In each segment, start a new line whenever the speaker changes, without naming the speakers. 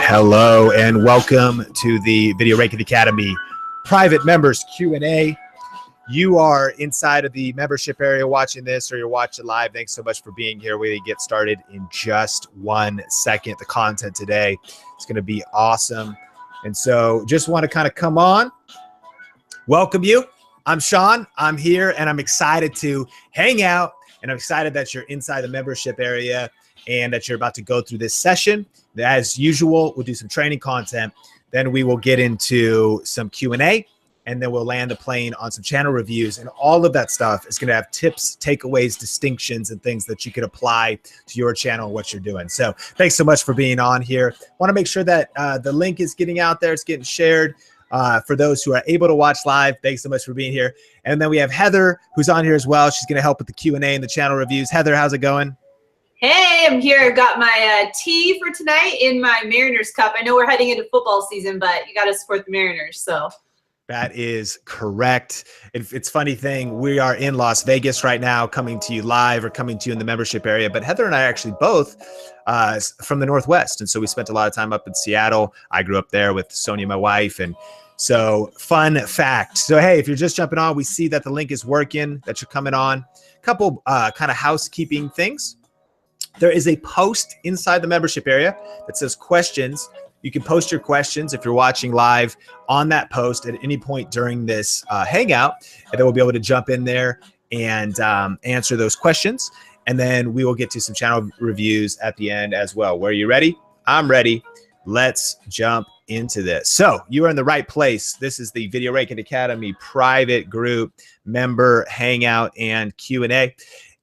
Hello and welcome to the Video Ranking Academy private members Q&A. You are inside of the membership area watching this, or you're watching live. Thanks so much for being here. We get started in just 1 second. The content today is going to be awesome. And so just want to kind of come on, welcome you. I'm Sean. I'm here and I'm excited to hang out, and I'm excited that you're inside the membership area and that you're about to go through this session. As usual, we'll do some training content. Then we will get into some Q&A, and then we'll land the plane on some channel reviews, and all of that stuff is going to have tips, takeaways, distinctions, and things that you can apply to your channel and what you're doing. So thanks so much for being on here. Want to make sure that the link is getting out there. It's getting shared. For those who are able to watch live, thanks so much for being here. And then we have Heather, who's on here as well. She's going to help with the Q&A and the channel reviews. Heather, how's it going?
Hey, I'm here. I've got my tea for tonight in my Mariners cup. I know we're heading into football season, but you got to support the Mariners. So
that is correct. It's funny thing. We are in Las Vegas right now, coming to you live or coming to you in the membership area. But Heather and I are actually both from the Northwest. And so we spent a lot of time up in Seattle. I grew up there with Sonia, my wife. And so fun fact. So, hey, if you're just jumping on, we see that the link is working, that you're coming on. A couple kind of housekeeping things. There is a post inside the membership area that says questions. You can post your questions if you're watching live on that post at any point during this hangout, and then we'll be able to jump in there and answer those questions. And then we will get to some channel reviews at the end as well. Were you ready? I'm ready. Let's jump into this. So you are in the right place. This is the Video Ranking Academy private group member hangout and Q&A.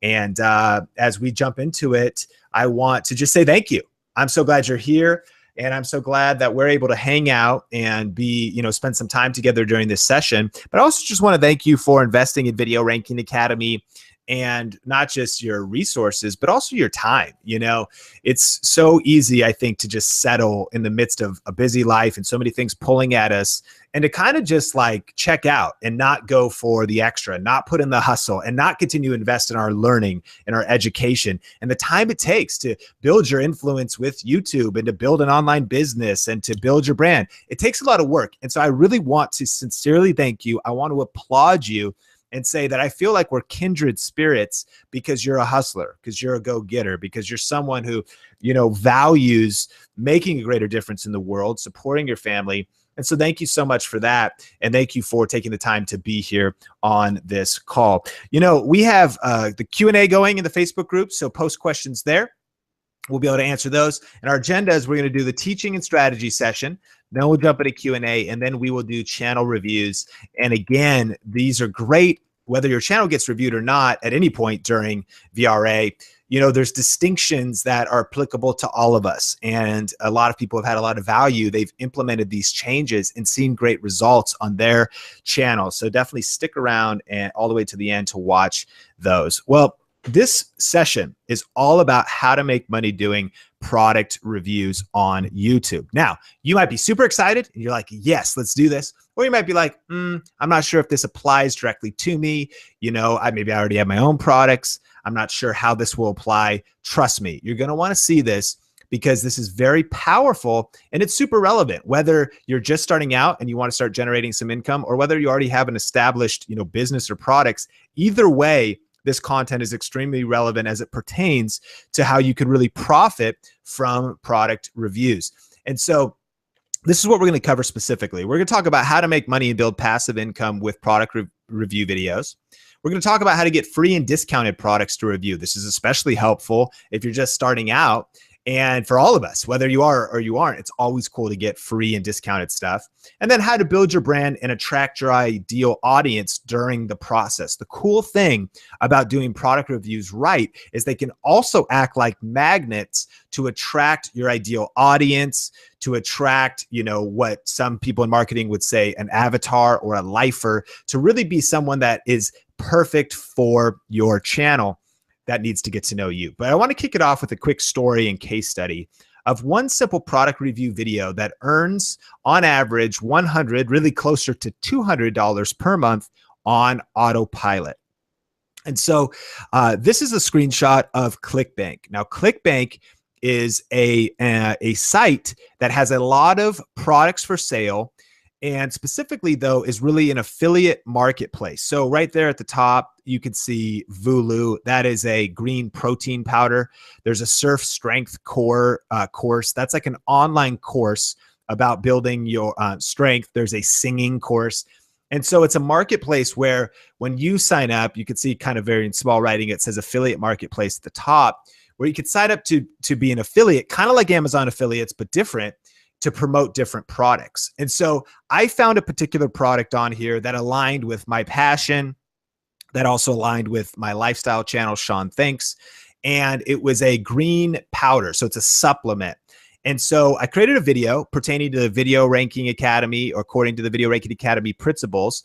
And as we jump into it, I want to just say thank you. I'm so glad you're here. And I'm so glad that we're able to hang out and spend some time together during this session. But I also just want to thank you for investing in Video Ranking Academy, and not just your resources, but also your time. You know, it's so easy, I think, to just settle in the midst of a busy life and so many things pulling at us, and to kind of just like check out and not go for the extra, not put in the hustle, and not continue to invest in our learning and our education and the time it takes to build your influence with YouTube and to build an online business and to build your brand. It takes a lot of work. And so I really want to sincerely thank you. I want to applaud you and say that I feel like we're kindred spirits, because you're a hustler, because you're a go-getter, because you're someone who, values making a greater difference in the world, supporting your family. And so thank you so much for that. And thank you for taking the time to be here on this call. We have the Q&A going in the Facebook group, so post questions there. We'll be able to answer those. And our agenda is we're going to do the teaching and strategy session. Then we'll jump into Q&A, and then we will do channel reviews. And again, these are great, whether your channel gets reviewed or not at any point during VRA. There's distinctions that are applicable to all of us. And a lot of people have had a lot of value. They've implemented these changes and seen great results on their channel. So definitely stick around and all the way to the end to watch those. Well, this session is all about how to make money doing product reviews on YouTube. Now, you might be super excited and you're like, yes, let's do this. Or you might be like, I'm not sure if this applies directly to me. Maybe I already have my own products. I'm not sure how this will apply. Trust me, you're going to want to see this, because this is very powerful and it's super relevant, whether you're just starting out and you want to start generating some income, or whether you already have an established, business or products. Either way, this content is extremely relevant as it pertains to how you could really profit from product reviews. And so this is what we're going to cover specifically. We're going to talk about how to make money and build passive income with product review videos. We're going to talk about how to get free and discounted products to review. This is especially helpful if you're just starting out. And for all of us, whether you are or you aren't, it's always cool to get free and discounted stuff. And then how to build your brand and attract your ideal audience during the process. The cool thing about doing product reviews right is they can also act like magnets to attract your ideal audience, to attract, what some people in marketing would say an avatar or a lifer, to really be someone that is perfect for your channel that needs to get to know you. But I want to kick it off with a quick story and case study of one simple product review video that earns on average $100, really closer to $200 per month on autopilot. And so this is a screenshot of ClickBank. Now, ClickBank is a site that has a lot of products for sale, and specifically though is really an affiliate marketplace. So right there at the top, you can see Vulu. That is a green protein powder. There's a Surf Strength Core course. That's like an online course about building your strength. There's a singing course. And so it's a marketplace where when you sign up, you can see kind of very in small writing, it says affiliate marketplace at the top, where you can sign up to be an affiliate, kind of like Amazon affiliates, but different, to promote different products. And so I found a particular product on here that aligned with my passion, that also aligned with my lifestyle channel, Sean Thinks. And it was a green powder. So it's a supplement. And so I created a video pertaining to the Video Ranking Academy, or according to the Video Ranking Academy principles,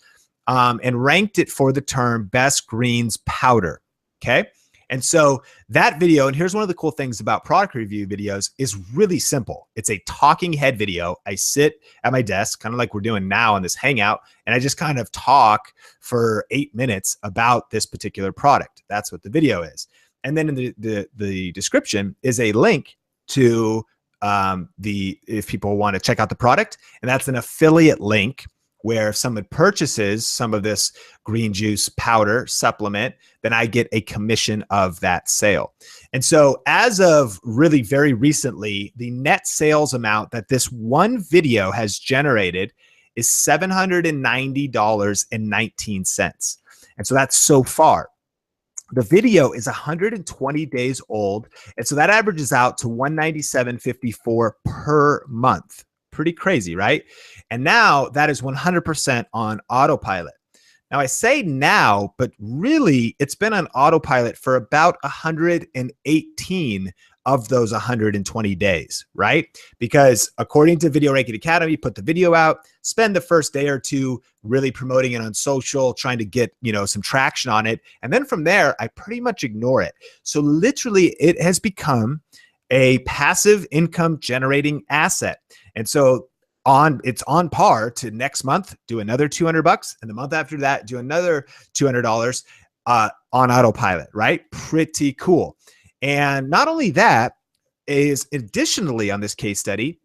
and ranked it for the term best greens powder. Okay. And so that video, and here's one of the cool things about product review videos, is really simple. It's a talking head video. I sit at my desk, kind of like we're doing now on this Hangout, and I just kind of talk for 8 minutes about this particular product. That's what the video is. And then in the description is a link to if people want to check out the product, and that's an affiliate link where if someone purchases some of this green juice powder supplement, then I get a commission of that sale. And so as of really very recently, the net sales amount that this one video has generated is $790.19. And so that's so far. The video is 120 days old. And so that averages out to $197.54 per month. Pretty crazy, right? And now that is 100% on autopilot. Now I say now, but really it's been on autopilot for about 118 of those 120 days, right? Because according to Video Ranking Academy, put the video out, spend the first day or two really promoting it on social, trying to get, some traction on it. And then from there, I pretty much ignore it. So literally it has become a passive income generating asset. And so it's on par to next month, do another $200, and the month after that, do another $200 on autopilot, right? Pretty cool. And not only that, is additionally on this case study,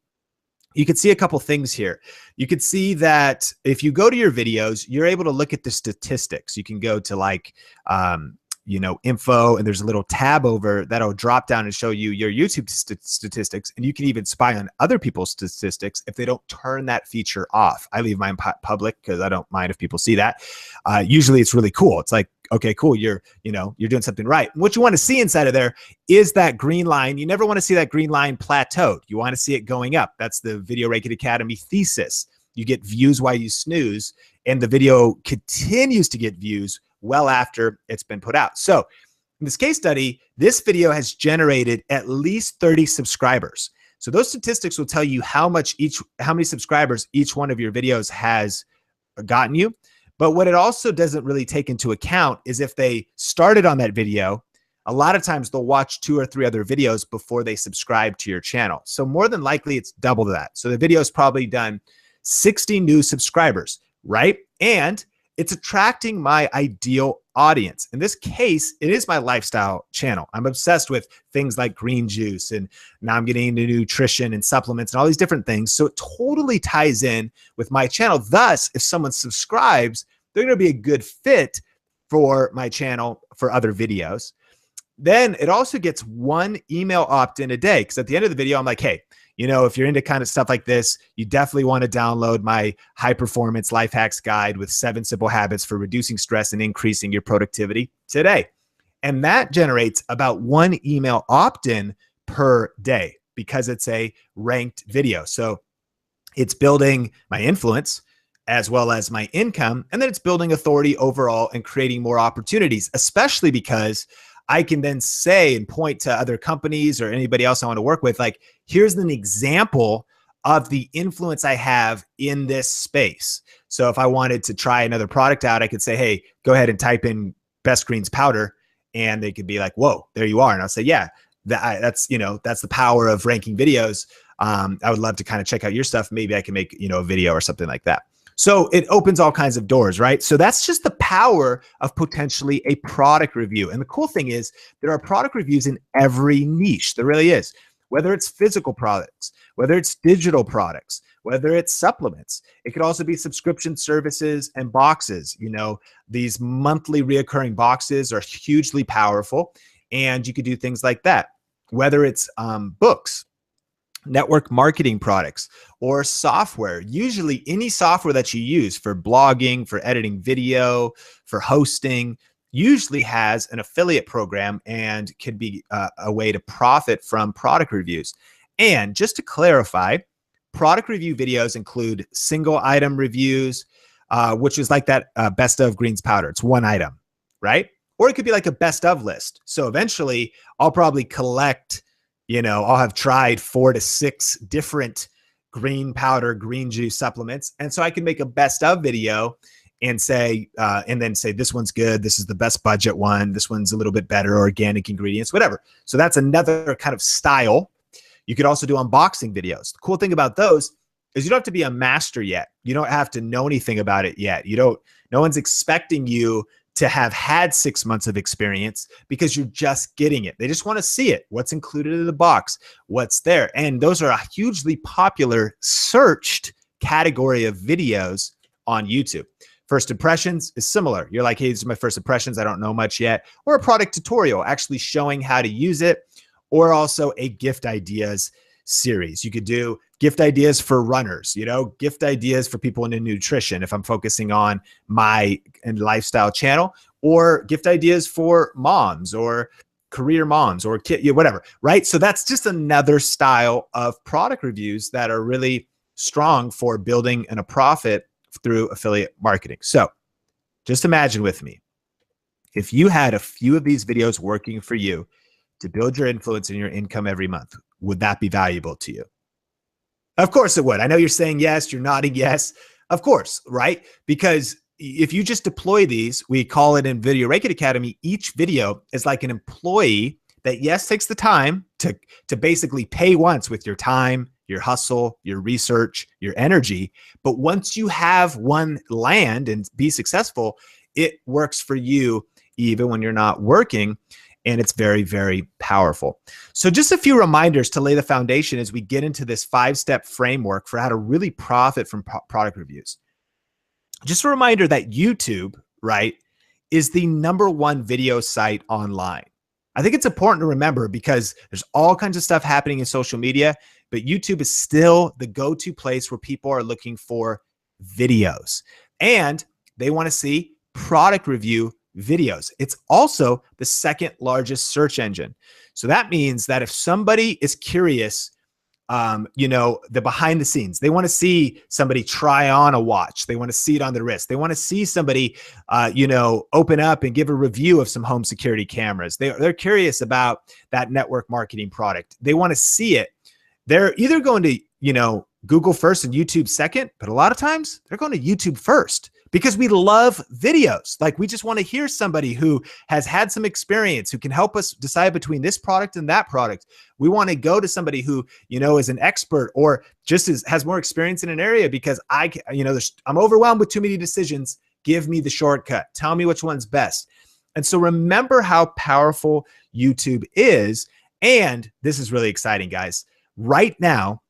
you can see a couple things here. You can see that if you go to your videos, you're able to look at the statistics. You can go to like, info, and there's a little tab over that'll drop down and show you your YouTube statistics. And you can even spy on other people's statistics if they don't turn that feature off. I leave mine public because I don't mind if people see that. Usually it's really cool. It's like, okay, cool. You're doing something right. And what you want to see inside of there is that green line. You never want to see that green line plateaued. You want to see it going up. That's the Video Ranking Academy thesis. You get views while you snooze, and the video continues to get views well after it's been put out. So in this case study, this video has generated at least 30 subscribers. So those statistics will tell you how many subscribers each one of your videos has gotten you. But what it also doesn't really take into account is if they started on that video, a lot of times they'll watch 2 or 3 other videos before they subscribe to your channel. So more than likely it's double that. So the video's probably done 60 new subscribers, right? And it's attracting my ideal audience. In this case, it is my lifestyle channel. I'm obsessed with things like green juice, and now I'm getting into nutrition and supplements and all these different things. So it totally ties in with my channel. Thus, if someone subscribes, they're going to be a good fit for my channel for other videos. Then it also gets 1 email opt-in a day, because at the end of the video, I'm like, hey, if you're into kind of stuff like this, you definitely want to download my high performance life hacks guide with 7 simple habits for reducing stress and increasing your productivity today. And that generates about 1 email opt-in per day because it's a ranked video. So it's building my influence as well as my income, and then it's building authority overall and creating more opportunities, especially because I can then say and point to other companies or anybody else I want to work with, like, here's an example of the influence I have in this space. So if I wanted to try another product out, I could say, hey, go ahead and type in Best Greens powder. And they could be like, whoa, there you are. And I'll say, yeah, that's the power of ranking videos. I would love to kind of check out your stuff. Maybe I can make, a video or something like that. So it opens all kinds of doors, right? So that's just the power of potentially a product review. And the cool thing is there are product reviews in every niche. There really is. Whether it's physical products, whether it's digital products, whether it's supplements. It could also be subscription services and boxes. You know, these monthly reoccurring boxes are hugely powerful, and you could do things like that. Whether it's books, network marketing products, or software. Usually any software that you use for blogging, for editing video, for hosting, usually has an affiliate program and could be a way to profit from product reviews. And just to clarify, product review videos include single item reviews, which is like that best of greens powder. It's one item, right? Or it could be like a best of list. So eventually I'll probably collect, I'll have tried 4 to 6 different green powder, green juice supplements. And so I can make a best of video and say, this one's good. This is the best budget one. This one's a little bit better, organic ingredients, whatever. So that's another kind of style. You could also do unboxing videos. The cool thing about those is you don't have to be a master yet. You don't have to know anything about it yet. No one's expecting you to have had 6 months of experience because you're just getting it. They just want to see it. What's included in the box, what's there. And those are a hugely popular searched category of videos on YouTube. First impressions is similar. You're like, hey, these are my first impressions. I don't know much yet. Or a product tutorial actually showing how to use it, or also a gift ideas series. You could do gift ideas for runners, gift ideas for people into nutrition if I'm focusing on my lifestyle channel, or gift ideas for moms or career moms or whatever, right? So that's just another style of product reviews that are really strong for building a profit through affiliate marketing. So just imagine with me, if you had a few of these videos working for you to build your influence and your income every month, would that be valuable to you? Of course it would. I know you're saying yes, you're nodding yes. Of course, right? Because if you just deploy these, we call it in Video Reiki Academy, each video is like an employee that, yes, takes the time to basically pay once with your time, your hustle, your research, your energy. But once you have one land and be successful, it works for you even when you're not working. And it's very, very powerful. So just a few reminders to lay the foundation as we get into this 5-step framework for how to really profit from product reviews. Just a reminder that YouTube, right, is the #1 video site online. I think it's important to remember because there's all kinds of stuff happening in social media, but YouTube is still the go-to place where people are looking for videos. And they want to see product review videos. It's also the 2nd largest search engine. So that means that if somebody is curious, the behind the scenes, they want to see somebody try on a watch. They want to see it on their wrist. They want to see somebody, open up and give a review of some home security cameras. They're curious about that network marketing product. They want to see it. They're either going to, Google first and YouTube second, but a lot of times they're going to YouTube first. Because we love videos. Like we just want to hear somebody who has had some experience, who can help us decide between this product and that product. We want to go to somebody who, is an expert or just has more experience in an area because I'm overwhelmed with too many decisions. Give me the shortcut. Tell me which one's best. And so remember how powerful YouTube is. And this is really exciting, guys. Right now,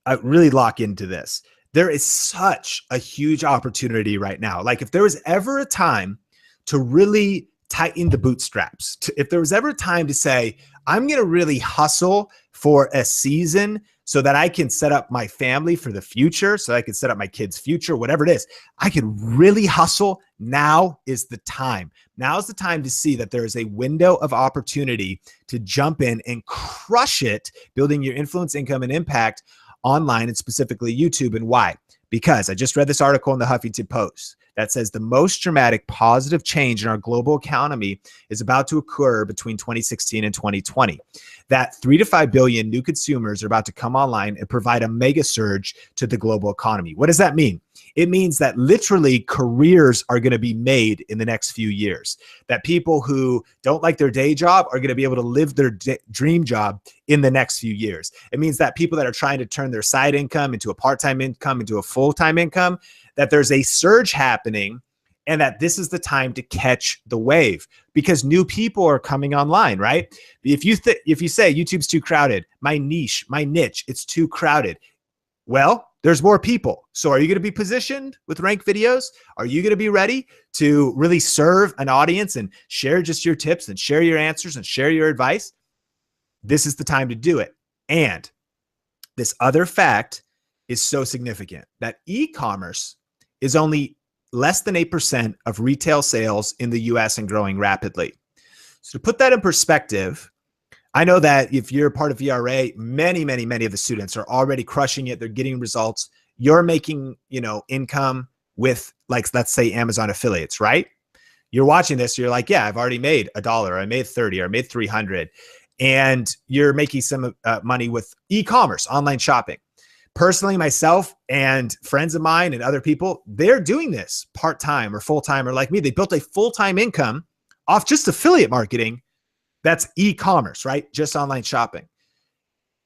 I really lock into this. There is such a huge opportunity right now. Like if there was ever a time to really tighten the bootstraps, if there was ever a time to say, I'm going to really hustle for a season so that I can set up my family for the future, so I can set up my kids' future, whatever it is, I can really hustle. Now is the time. Now is the time to see that there is a window of opportunity to jump in and crush it, building your influence, income, and impact online, and specifically YouTube. And why? Because I just read this article in the Huffington Post that says the most dramatic positive change in our global economy is about to occur between 2016 and 2020. That 3 to 5 billion new consumers are about to come online and provide a mega surge to the global economy. What does that mean? It means that literally careers are going to be made in the next few years, that people who don't like their day job are going to be able to live their dream job in the next few years. It means that people that are trying to turn their side income into a part-time income, into a full-time income, that there's a surge happening, and that this is the time to catch the wave because new people are coming online, right? If you say YouTube's too crowded, my niche, it's too crowded. Well, there's more people. So are you going to be positioned with ranked videos? Are you going to be ready to really serve an audience and share just your tips and share your answers and share your advice? This is the time to do it. And this other fact is so significant that e-commerce is only less than 8% of retail sales in the US and growing rapidly. So to put that in perspective, I know that if you're part of VRA, many of the students are already crushing it. They're getting results. You're making, income with, like, let's say Amazon affiliates, right? You're watching this, you're like, yeah, I've already made $1, or I made 30, or I made 300. And you're making some money with e-commerce, online shopping. Personally, myself and friends of mine and other people, they're doing this part-time or full-time, or like me, they built a full-time income off just affiliate marketing. That's e-commerce, right? Just online shopping.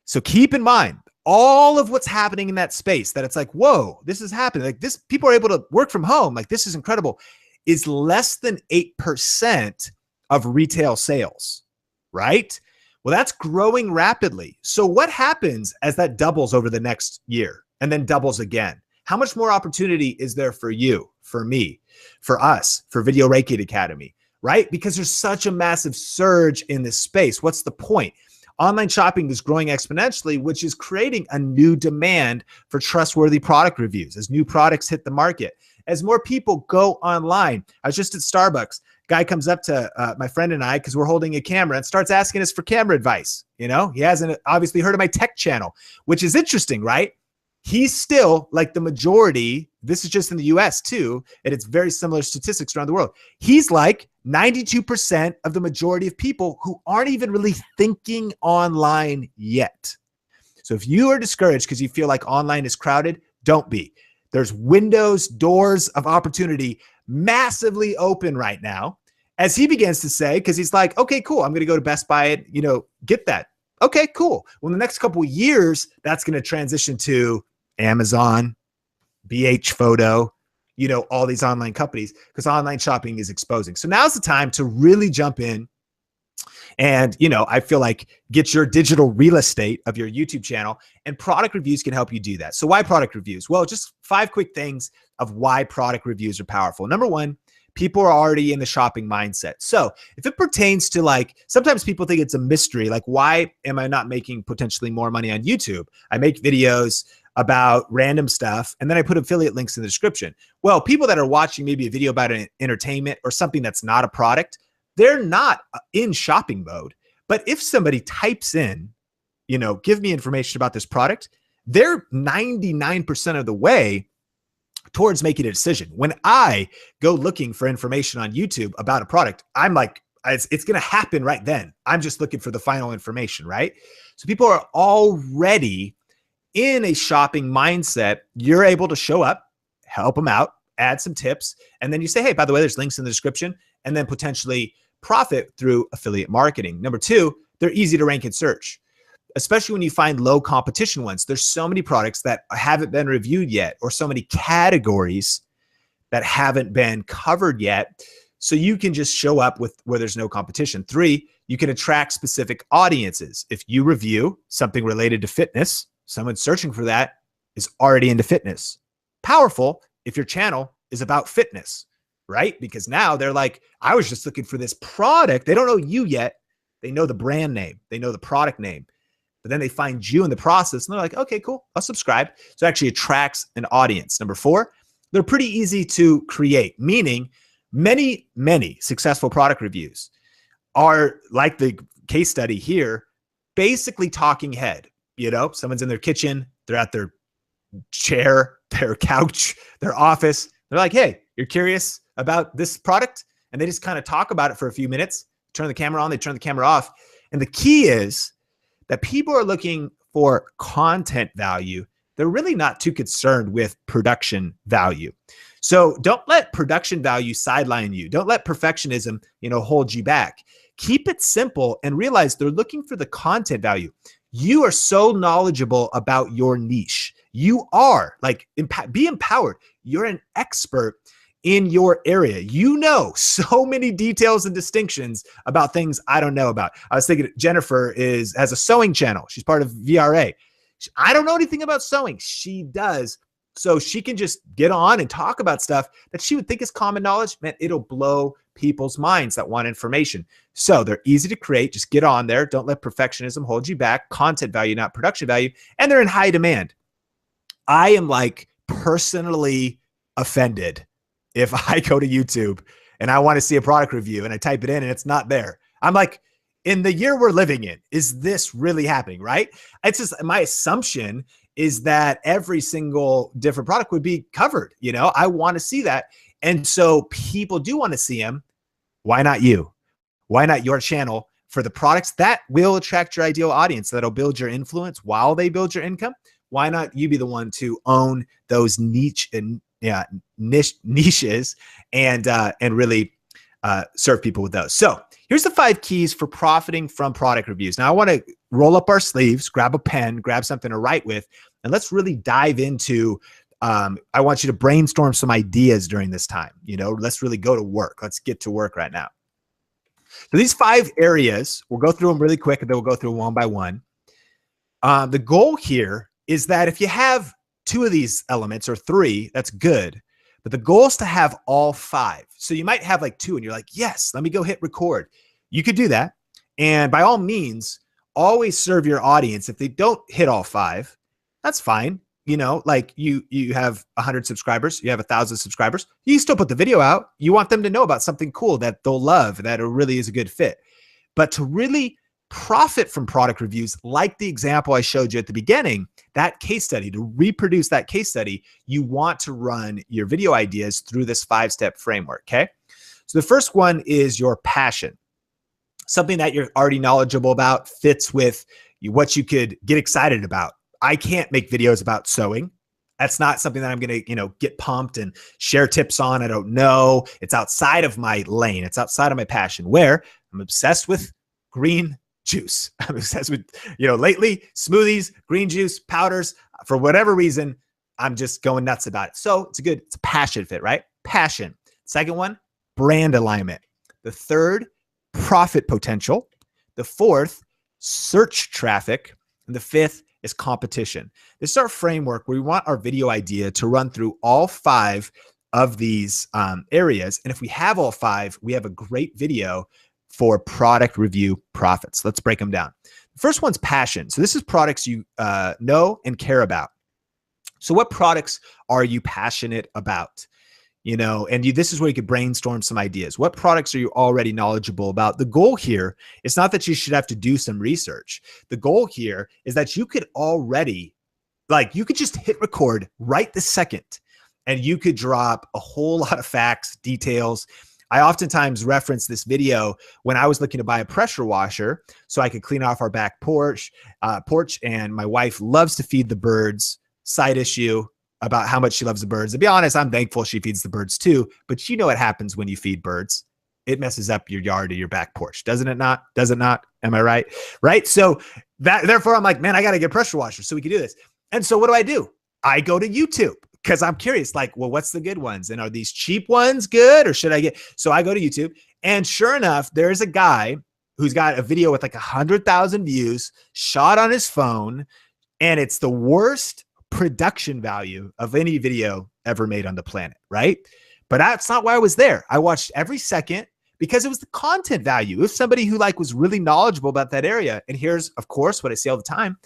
So keep in mind all of what's happening in that space, that it's like, whoa, this is happening. Like this, people are able to work from home. Like this is incredible. Is less than 8% of retail sales, right? Well, that's growing rapidly. So what happens as that doubles over the next year and then doubles again? How much more opportunity is there for you, for me, for us, for Video Reiki Academy, right? Because there's such a massive surge in this space. What's the point? Online shopping is growing exponentially, which is creating a new demand for trustworthy product reviews as new products hit the market. As more people go online, I was just at Starbucks. Guy comes up to my friend and I, because we're holding a camera, and starts asking us for camera advice. He hasn't obviously heard of my tech channel, which is interesting, right? He's still like the majority. This is just in the US too, and it's very similar statistics around the world. He's like 92% of the majority of people who aren't even really thinking online yet. So if you are discouraged because you feel like online is crowded, don't be. There's windows, doors of opportunity massively open right now, as he begins to say, because he's like, okay, cool, I'm going to go to Best Buy and, get that. Okay, cool. Well, in the next couple of years, that's going to transition to Amazon, BH Photo, all these online companies, because online shopping is exposing. So now's the time to really jump in and, I feel like get your digital real estate of your YouTube channel, and product reviews can help you do that. So why product reviews? Well, just 5 quick things of why product reviews are powerful. Number one, people are already in the shopping mindset. So if it pertains to, like, sometimes people think it's a mystery, like, why am I not making potentially more money on YouTube? I make videos about random stuff, and then I put affiliate links in the description. Well, people that are watching maybe a video about an entertainment or something that's not a product, they're not in shopping mode. But if somebody types in, give me information about this product, they're 99% of the way towards making a decision. When I go looking for information on YouTube about a product, I'm like, it's going to happen right then. I'm just looking for the final information, right? So people are already in a shopping mindset. You're able to show up, help them out, add some tips, and then you say, hey, by the way, there's links in the description, and then potentially profit through affiliate marketing. Number 2, they're easy to rank in search, especially when you find low competition ones. There's so many products that haven't been reviewed yet, or so many categories that haven't been covered yet. So you can just show up with where there's no competition. 3, you can attract specific audiences. If you review something related to fitness, someone searching for that is already into fitness. Powerful if your channel is about fitness, right? Because now they're like, I was just looking for this product. They don't know you yet. They know the brand name. They know the product name. But then they find you in the process, and they're like, okay, cool, I'll subscribe. So it actually attracts an audience. Number 4, they're pretty easy to create, meaning many successful product reviews are like the case study here, basically talking head. Someone's in their kitchen, they're at their chair, their couch, their office. They're like, hey, you're curious about this product? And they just kind of talk about it for a few minutes, turn the camera on, they turn the camera off. And the key is that people are looking for content value, they're really not too concerned with production value. So don't let production value sideline you. Don't let perfectionism, hold you back. Keep it simple and realize they're looking for the content value. You are so knowledgeable about your niche. You are be empowered. You're an expert in your area. You know so many details and distinctions about things I don't know about. I was thinking Jennifer has a sewing channel. She's part of VRA. I don't know anything about sewing. She does. So she can just get on and talk about stuff that she would think is common knowledge. Man, it'll blow people's minds that want information. So they're easy to create. Just get on there. Don't let perfectionism hold you back. Content value, not production value. And they're in high demand. I am personally offended if I go to YouTube and I want to see a product review and I type it in and it's not there. I'm like, in the year we're living in, is this really happening, right? It's just my assumption is that every single different product would be covered. I want to see that. And so people do want to see them. Why not you? Why not your channel for the products that will attract your ideal audience, that'll build your influence while they build your income? Why not you be the one to own those niches and really serve people with those? So here's the 5 keys for profiting from product reviews. Now I want to roll up our sleeves, grab a pen, grab something to write with, and let's really dive into, I want you to brainstorm some ideas during this time. Let's really go to work. Let's get to work right now. So these 5 areas, we'll go through them really quick and then we'll go through one by one. The goal here is that if you have 2 of these elements or 3, that's good. But the goal is to have all 5. So you might have 2 and you're like, yes, let me go hit record. You could do that. And by all means, always serve your audience. If they don't hit all 5, that's fine. You have 100 subscribers, you have 1,000 subscribers. You still put the video out. You want them to know about something cool that they'll love, that it really is a good fit. But to really profit from product reviews, like the example I showed you at the beginning, that case study, to reproduce that case study, you want to run your video ideas through this 5-step framework, okay? So the first one is your passion. Something that you're already knowledgeable about, fits with what you could get excited about. I can't make videos about sewing. That's not something that I'm going to, get pumped and share tips on. I don't know. It's outside of my lane. It's outside of my passion, where I'm obsessed with green juice. I'm obsessed with, lately smoothies, green juice, powders. For whatever reason, I'm just going nuts about it. So it's a passion fit, right? Passion. Second one, brand alignment. The third, profit potential. The fourth, search traffic. And the fifth is competition. This is our framework where we want our video idea to run through all 5 of these areas. And if we have all 5, we have a great video for product review profits. Let's break them down. The first one's passion. So this is products you know and care about. So what products are you passionate about? This is where you could brainstorm some ideas. What products are you already knowledgeable about? The goal here is not that you should have to do some research. The goal here is that you could already, you could just hit record right this second and you could drop a whole lot of facts, details. I oftentimes reference this video when I was looking to buy a pressure washer so I could clean off our back porch, and my wife loves to feed the birds. Side issue about how much she loves the birds. To be honest, I'm thankful she feeds the birds too, but what happens when you feed birds? It messes up your yard or your back porch. Doesn't it not? Does it not? Am I right? Right? So therefore I'm like, man, I got to get a pressure washer so we can do this. And so what do? I go to YouTube because I'm curious, what's the good ones? And are these cheap ones good, or should I get? So I go to YouTube, and sure enough, there's a guy who's got a video with 100,000 views, shot on his phone, and it's the worst production value of any video ever made on the planet, right? But that's not why I was there. I watched every second because it was the content value. If somebody who was really knowledgeable about that area, and here's, of course, what I say all the time,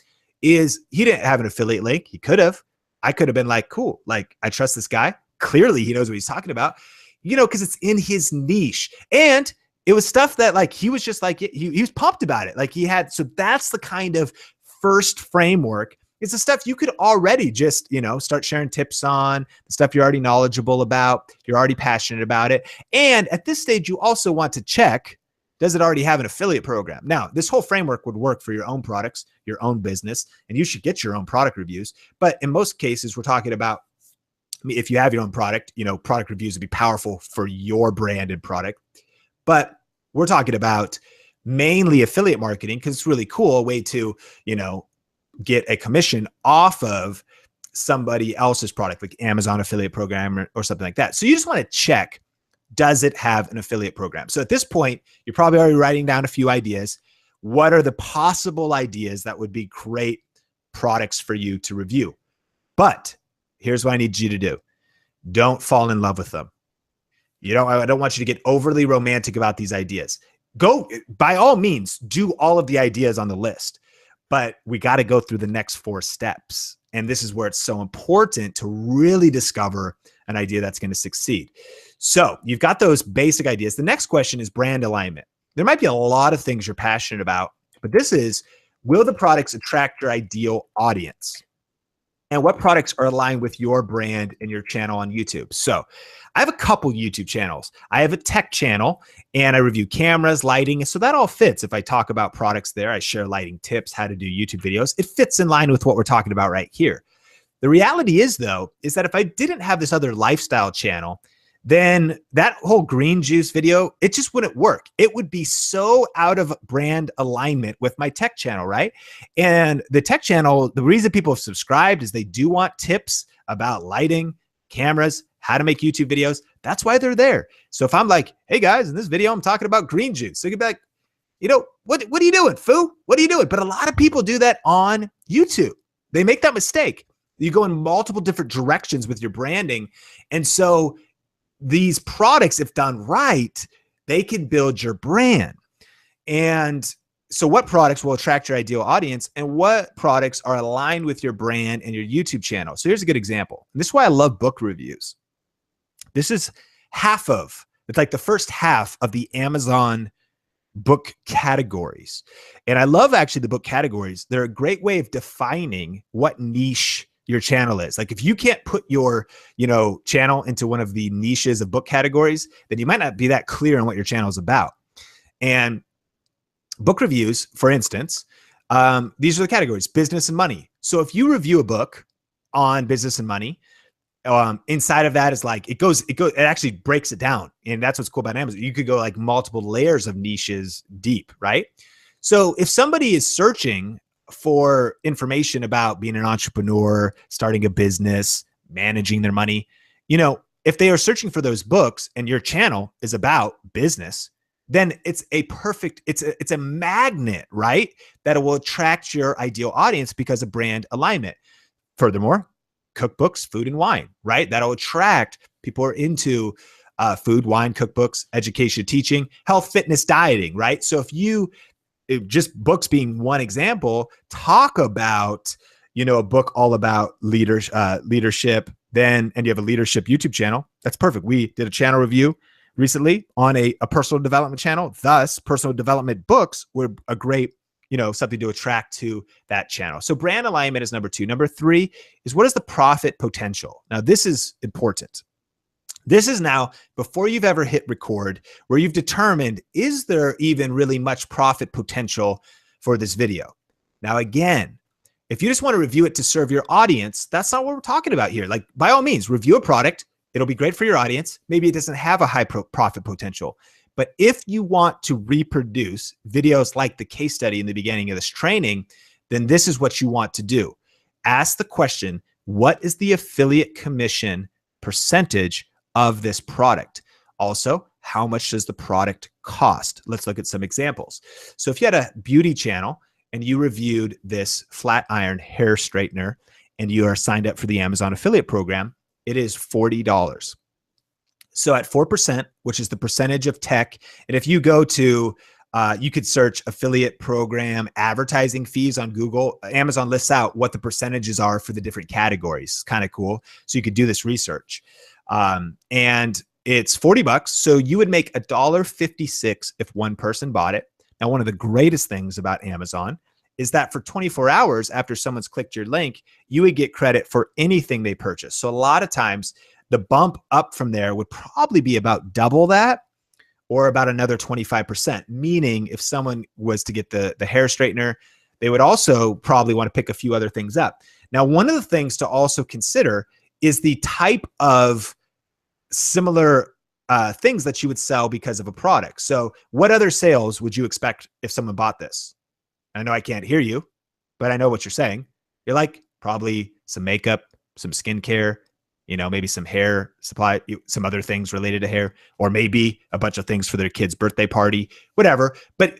is he didn't have an affiliate link. He could have. I could have been cool. I trust this guy. Clearly he knows what he's talking about, because it's in his niche. And it was stuff that he was just he was pumped about it. So that's the kind of first framework. It's the stuff you could already just, start sharing tips on, the stuff you're already knowledgeable about, you're already passionate about it. And at this stage, you also want to check does it already have an affiliate program? Now, this whole framework would work for your own products, your own business, and you should get your own product reviews. But in most cases, we're talking about, if you have your own product, product reviews would be powerful for your branded product. But we're talking about mainly affiliate marketing because it's really cool, a way to, get a commission off of somebody else's product, like Amazon affiliate program or something like that. So you just want to check, does it have an affiliate program? So at this point, you're probably already writing down a few ideas. What are the possible ideas that would be great products for you to review? But here's what I need you to do. Don't fall in love with them. I don't want you to get overly romantic about these ideas. Go, by all means, do all of the ideas on the list, but we got to go through the next 4 steps. And this is where it's so important to really discover an idea that's going to succeed. So you've got those basic ideas. The next question is brand alignment. There might be a lot of things you're passionate about, but this is, will the products attract your ideal audience? And what products are aligned with your brand and your channel on YouTube? So I have a couple YouTube channels. I have a tech channel and I review cameras, lighting. So that all fits. If I talk about products there, I share lighting tips, how to do YouTube videos. It fits in line with what we're talking about right here. The reality is, though, is that if I didn't have this other lifestyle channel, then that whole green juice video, it just wouldn't work. It would be so out of brand alignment with my tech channel, right? And the tech channel, the reason people have subscribed is they do want tips about lighting, cameras, how to make YouTube videos. That's why they're there. So if I'm like, hey guys, in this video, I'm talking about green juice. So you can be like, what are you doing, foo? What are you doing? But a lot of people do that on YouTube. They make that mistake. You go in multiple different directions with your branding. And so these products, if done right, they can build your brand. And so what products will attract your ideal audience and what products are aligned with your brand and your YouTube channel? So here's a good example. And this is why I love book reviews. This is it's like the first half of the Amazon book categories. And I love actually the book categories. They're a great way of defining what niche your channel is. Like if you can't put your, channel into one of the niches of book categories, then you might not be that clear on what your channel is about. And book reviews, for instance, these are the categories: business and money. So if you review a book on business and money, inside of that is like, it actually breaks it down. And that's what's cool about Amazon. You could go like multiple layers of niches deep, right? So if somebody is searching for information about being an entrepreneur, starting a business, managing their money, if they are searching for those books and your channel is about business, then it's a magnet, right? That it will attract your ideal audience because of brand alignment. Furthermore, cookbooks, food and wine, right? That'll attract people who are into food, wine, cookbooks, education, teaching, health, fitness, dieting, right? So just books being one example, talk about, a book all about leadership, and you have a leadership YouTube channel. That's perfect. We did a channel review recently on a personal development channel. Thus, personal development books were a great, something to attract to that channel. So brand alignment is number 2. Number 3 is, what is the profit potential? Now, this is important. This is now before you've ever hit record, where you've determined, is there even really much profit potential for this video? Now, again, if you just want to review it to serve your audience, that's not what we're talking about here. Like, by all means, review a product. It'll be great for your audience. Maybe it doesn't have a high profit potential. But if you want to reproduce videos like the case study in the beginning of this training, then this is what you want to do. Ask the question, what is the affiliate commission percentage of this product? Also, how much does the product cost? Let's look at some examples. So if you had a beauty channel and you reviewed this flat iron hair straightener and you are signed up for the Amazon affiliate program, it is $40. So at 4%, which is the percentage of tech, and if you go to, you could search affiliate program advertising fees on Google. Amazon lists out what the percentages are for the different categories. It's kind of cool. So you could do this research. And it's $40. So you would make $1.56 if one person bought it. Now, one of the greatest things about Amazon is that for 24 hours after someone's clicked your link, you would get credit for anything they purchase. So a lot of times the bump up from there would probably be about double that, or about another 25%, meaning if someone was to get the hair straightener, they would also probably want to pick a few other things up. Now, one of the things to also consider is the type of similar things that you would sell because of a product. So what other sales would you expect if someone bought this? I know I can't hear you, but I know what you're saying. You're like, probably some makeup, some skincare, maybe some hair supply, some other things related to hair, or maybe a bunch of things for their kid's birthday party, whatever. But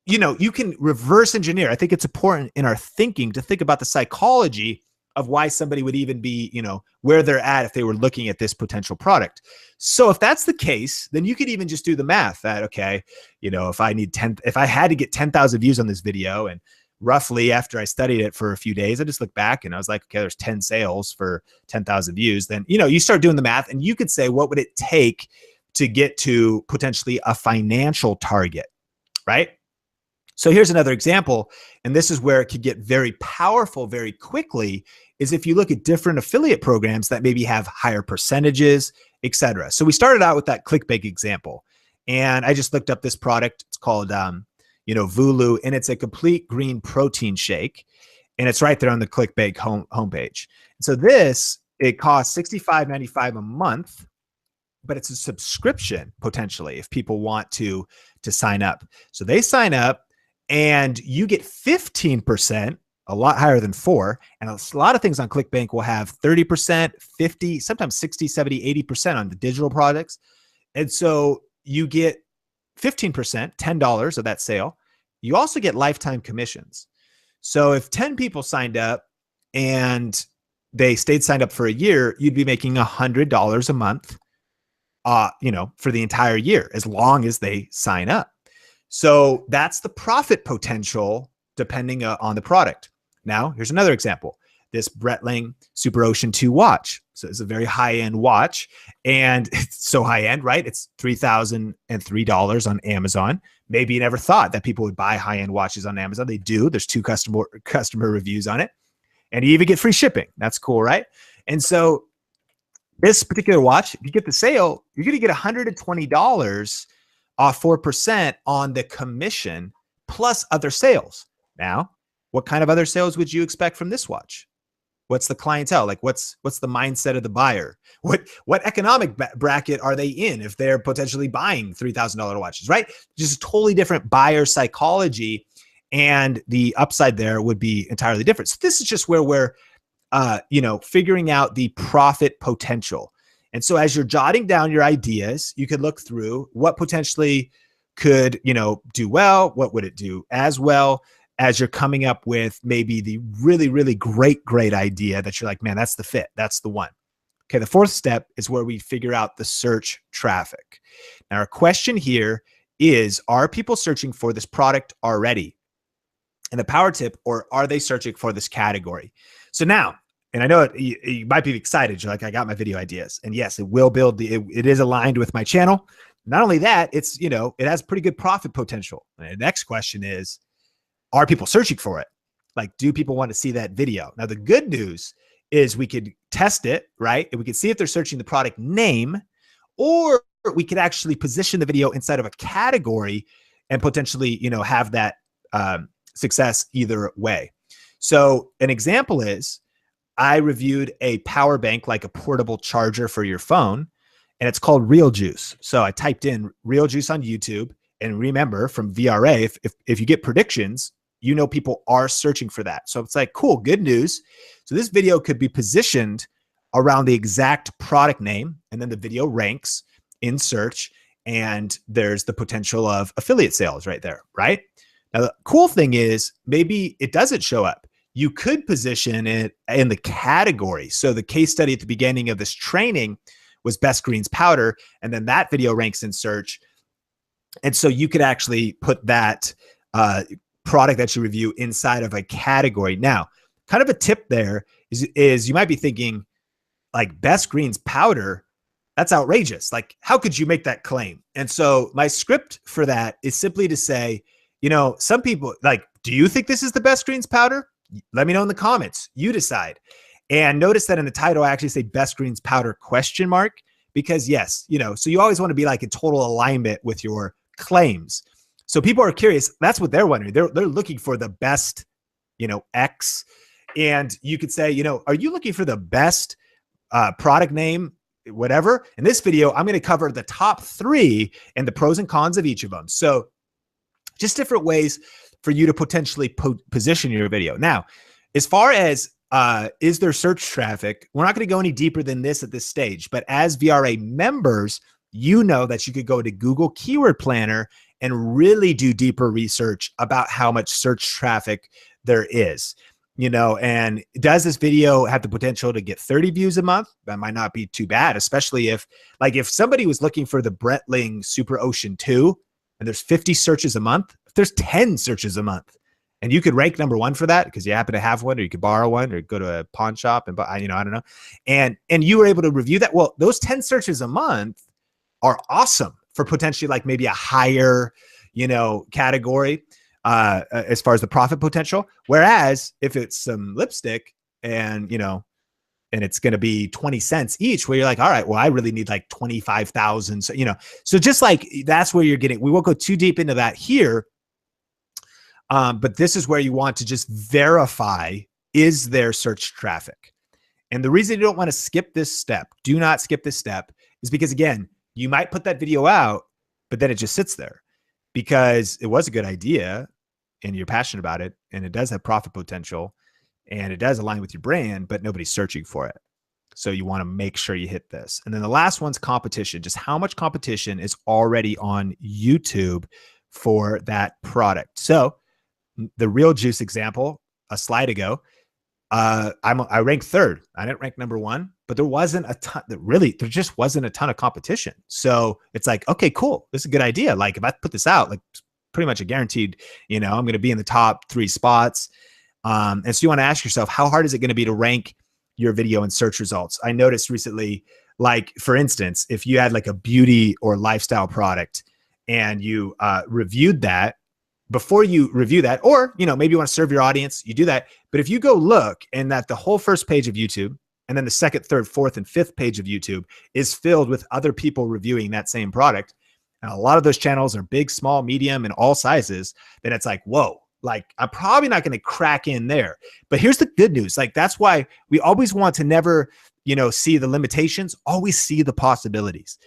you can reverse engineer. I think it's important in our thinking to think about the psychology of why somebody would even be, where they're at if they were looking at this potential product. So if that's the case, then you could even just do the math that, okay, if I had to get 10,000 views on this video, and roughly after I studied it for a few days, I just looked back and I was like, okay, there's 10 sales for 10,000 views. Then, you start doing the math and you could say, what would it take to get to potentially a financial target, right? So here's another example, and this is where it could get very powerful very quickly, is if you look at different affiliate programs that maybe have higher percentages, et cetera. So we started out with that ClickBank example, and I just looked up this product. It's called, Vulu, and it's a complete green protein shake, and it's right there on the ClickBank homepage. So it costs $65.95 a month, but it's a subscription potentially if people want to sign up. So they sign up, and you get 15%, a lot higher than 4%. And a lot of things on ClickBank will have 30%, 50, sometimes 60, 70, 80% on the digital products. And so you get 15%, $10 of that sale. You also get lifetime commissions. So if 10 people signed up and they stayed signed up for a year, you'd be making $100 a month, for the entire year, as long as they sign up. So that's the profit potential depending on the product. Now, here's another example. This Breitling Super Ocean 2 watch. So it's a very high-end watch, and it's so high-end, right? It's $3,003 on Amazon. Maybe you never thought that people would buy high-end watches on Amazon. They do. There's 2 customer reviews on it, and you even get free shipping. That's cool, right? And so this particular watch, if you get the sale, you're going to get $120 off 4% on the commission plus other sales. Now, what kind of other sales would you expect from this watch? What's the clientele? Like what's the mindset of the buyer? What economic bracket are they in if they're potentially buying $3,000 watches, right? Just totally different buyer psychology, and the upside there would be entirely different. So this is just where we're figuring out the profit potential. And so as you're jotting down your ideas, you could look through what potentially could, do well, what would it do as well, as you're coming up with maybe the really, really great idea that you're like, man, that's the fit. That's the one. Okay. The fourth step is where we figure out the search traffic. Now, our question here is, are people searching for this product already? And the power tip, or are they searching for this category? So now, and I know you might be excited. You're like, I got my video ideas. And yes, it will build it is aligned with my channel. Not only that, it's, it has pretty good profit potential. And the next question is, are people searching for it? Like, do people want to see that video? Now, the good news is we could test it, right? And we could see if they're searching the product name, or we could actually position the video inside of a category and potentially, have that success either way. So an example is, I reviewed a power bank, like a portable charger for your phone, and it's called Real Juice. So I typed in Real Juice on YouTube, and remember from VRA, if you get predictions, people are searching for that. So it's like, cool, good news. So this video could be positioned around the exact product name, and then the video ranks in search, and there's the potential of affiliate sales right there, right? Now, the cool thing is maybe it doesn't show up. You could position it in the category. So the case study at the beginning of this training was Best Greens powder, and then that video ranks in search. And so you could actually put that product that you review inside of a category. Now, kind of a tip there is you might be thinking, like, Best Greens powder, that's outrageous. Like, how could you make that claim? And so my script for that is simply to say, some people like, do you think this is the Best Greens powder? Let me know in the comments. You decide. And notice that in the title, I actually say Best Greens powder ? because yes, so you always want to be like in total alignment with your claims. So people are curious. That's what they're wondering. They're looking for the best, X. And you could say, are you looking for the best product name, whatever? In this video, I'm going to cover the top 3 and the pros and cons of each of them. So just different ways for you to potentially position your video. Now, as far as is there search traffic, we're not going to go any deeper than this at this stage. But as VRA members, you know that you could go to Google Keyword Planner and really do deeper research about how much search traffic there is. And does this video have the potential to get 30 views a month? That might not be too bad, especially if somebody was looking for the Breitling Super Ocean 2 and there's 50 searches a month, if there's 10 searches a month, and you could rank #1 for that because you happen to have one, or you could borrow one, or go to a pawn shop and buy, I don't know. And you were able to review that. Well, those 10 searches a month are awesome for potentially like maybe a higher, category as far as the profit potential. Whereas if it's some lipstick and, and it's going to be 20 cents each, where you're like, all right, well, I really need like 25,000. So, so just like that's where you're getting, we won't go too deep into that here. But this is where you want to just verify, is there search traffic? And the reason you don't want to skip this step, do not skip this step, is because again, you might put that video out, but then it just sits there because it was a good idea and you're passionate about it and it does have profit potential and it does align with your brand, but nobody's searching for it. So you want to make sure you hit this. And then the last one's competition, just how much competition is already on YouTube for that product. So the Real Juice example a slide ago, I ranked 3rd. I didn't rank #1, but there wasn't a ton. There just wasn't a ton of competition. So it's like, okay, cool. This is a good idea. Like if I put this out, like pretty much a guaranteed, I'm going to be in the top 3 spots. And so you want to ask yourself, how hard is it going to be to rank your video in search results? I noticed recently, like for instance, if you had like a beauty or lifestyle product and you reviewed that, before you review that, or, maybe you want to serve your audience, you do that. But if you go look and that the whole first page of YouTube and then the 2nd, 3rd, 4th, and 5th page of YouTube is filled with other people reviewing that same product, and a lot of those channels are big, small, medium, and all sizes, then it's like, whoa, like I'm probably not going to crack in there. But here's the good news. Like that's why we always want to never, see the limitations, always see the possibilities.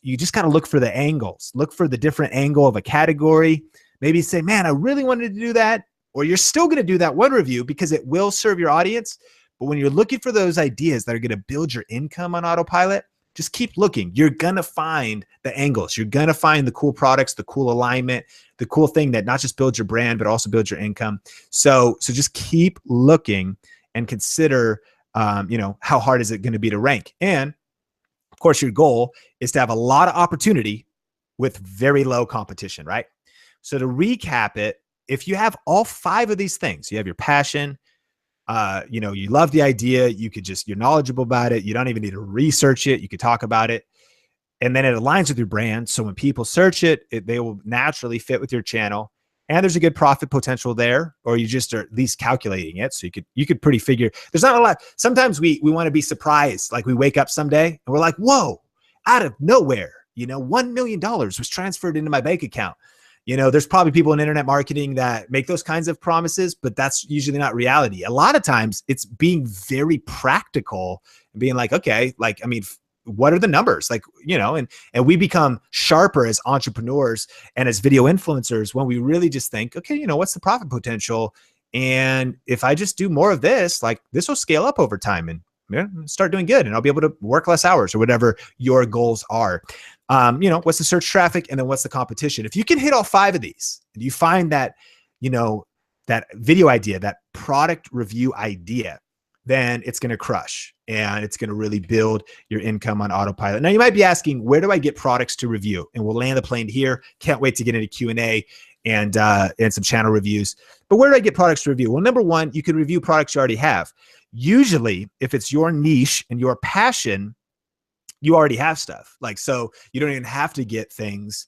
You just got to look for the angles, look for the different angle of a category. Maybe say, man, I really wanted to do that. Or you're still going to do that one review because it will serve your audience. But when you're looking for those ideas that are going to build your income on autopilot, just keep looking. You're going to find the angles. You're going to find the cool products, the cool alignment, the cool thing that not just builds your brand, but also builds your income. So just keep looking and consider, how hard is it going to be to rank? And of course, your goal is to have a lot of opportunity with very low competition, right? So to recap it, if you have all 5 of these things, you have your passion, you love the idea, you're knowledgeable about it. You don't even need to research it. You could talk about it. And then it aligns with your brand. So when people search it, they will naturally fit with your channel. And there's a good profit potential there, or you just are at least calculating it. So you could pretty figure, there's not a lot. Sometimes we want to be surprised. Like we wake up someday and we're like, whoa, out of nowhere, $1 million was transferred into my bank account. There's probably people in internet marketing that make those kinds of promises, but that's usually not reality. A lot of times it's being very practical and being like, okay, like, I mean, what are the numbers? Like, and we become sharper as entrepreneurs and as video influencers when we really just think, okay, what's the profit potential? And if I just do more of this, like this will scale up over time and start doing good and I'll be able to work less hours or whatever your goals are. What's the search traffic and then what's the competition? If you can hit all 5 of these and you find that, that video idea, that product review idea, then it's going to crush and it's going to really build your income on autopilot. Now you might be asking, where do I get products to review? And we'll land the plane here. Can't wait to get into Q&A and some channel reviews. But where do I get products to review? Well, #1, you can review products you already have. Usually if it's your niche and your passion, you already have stuff. Like, so you don't even have to get things,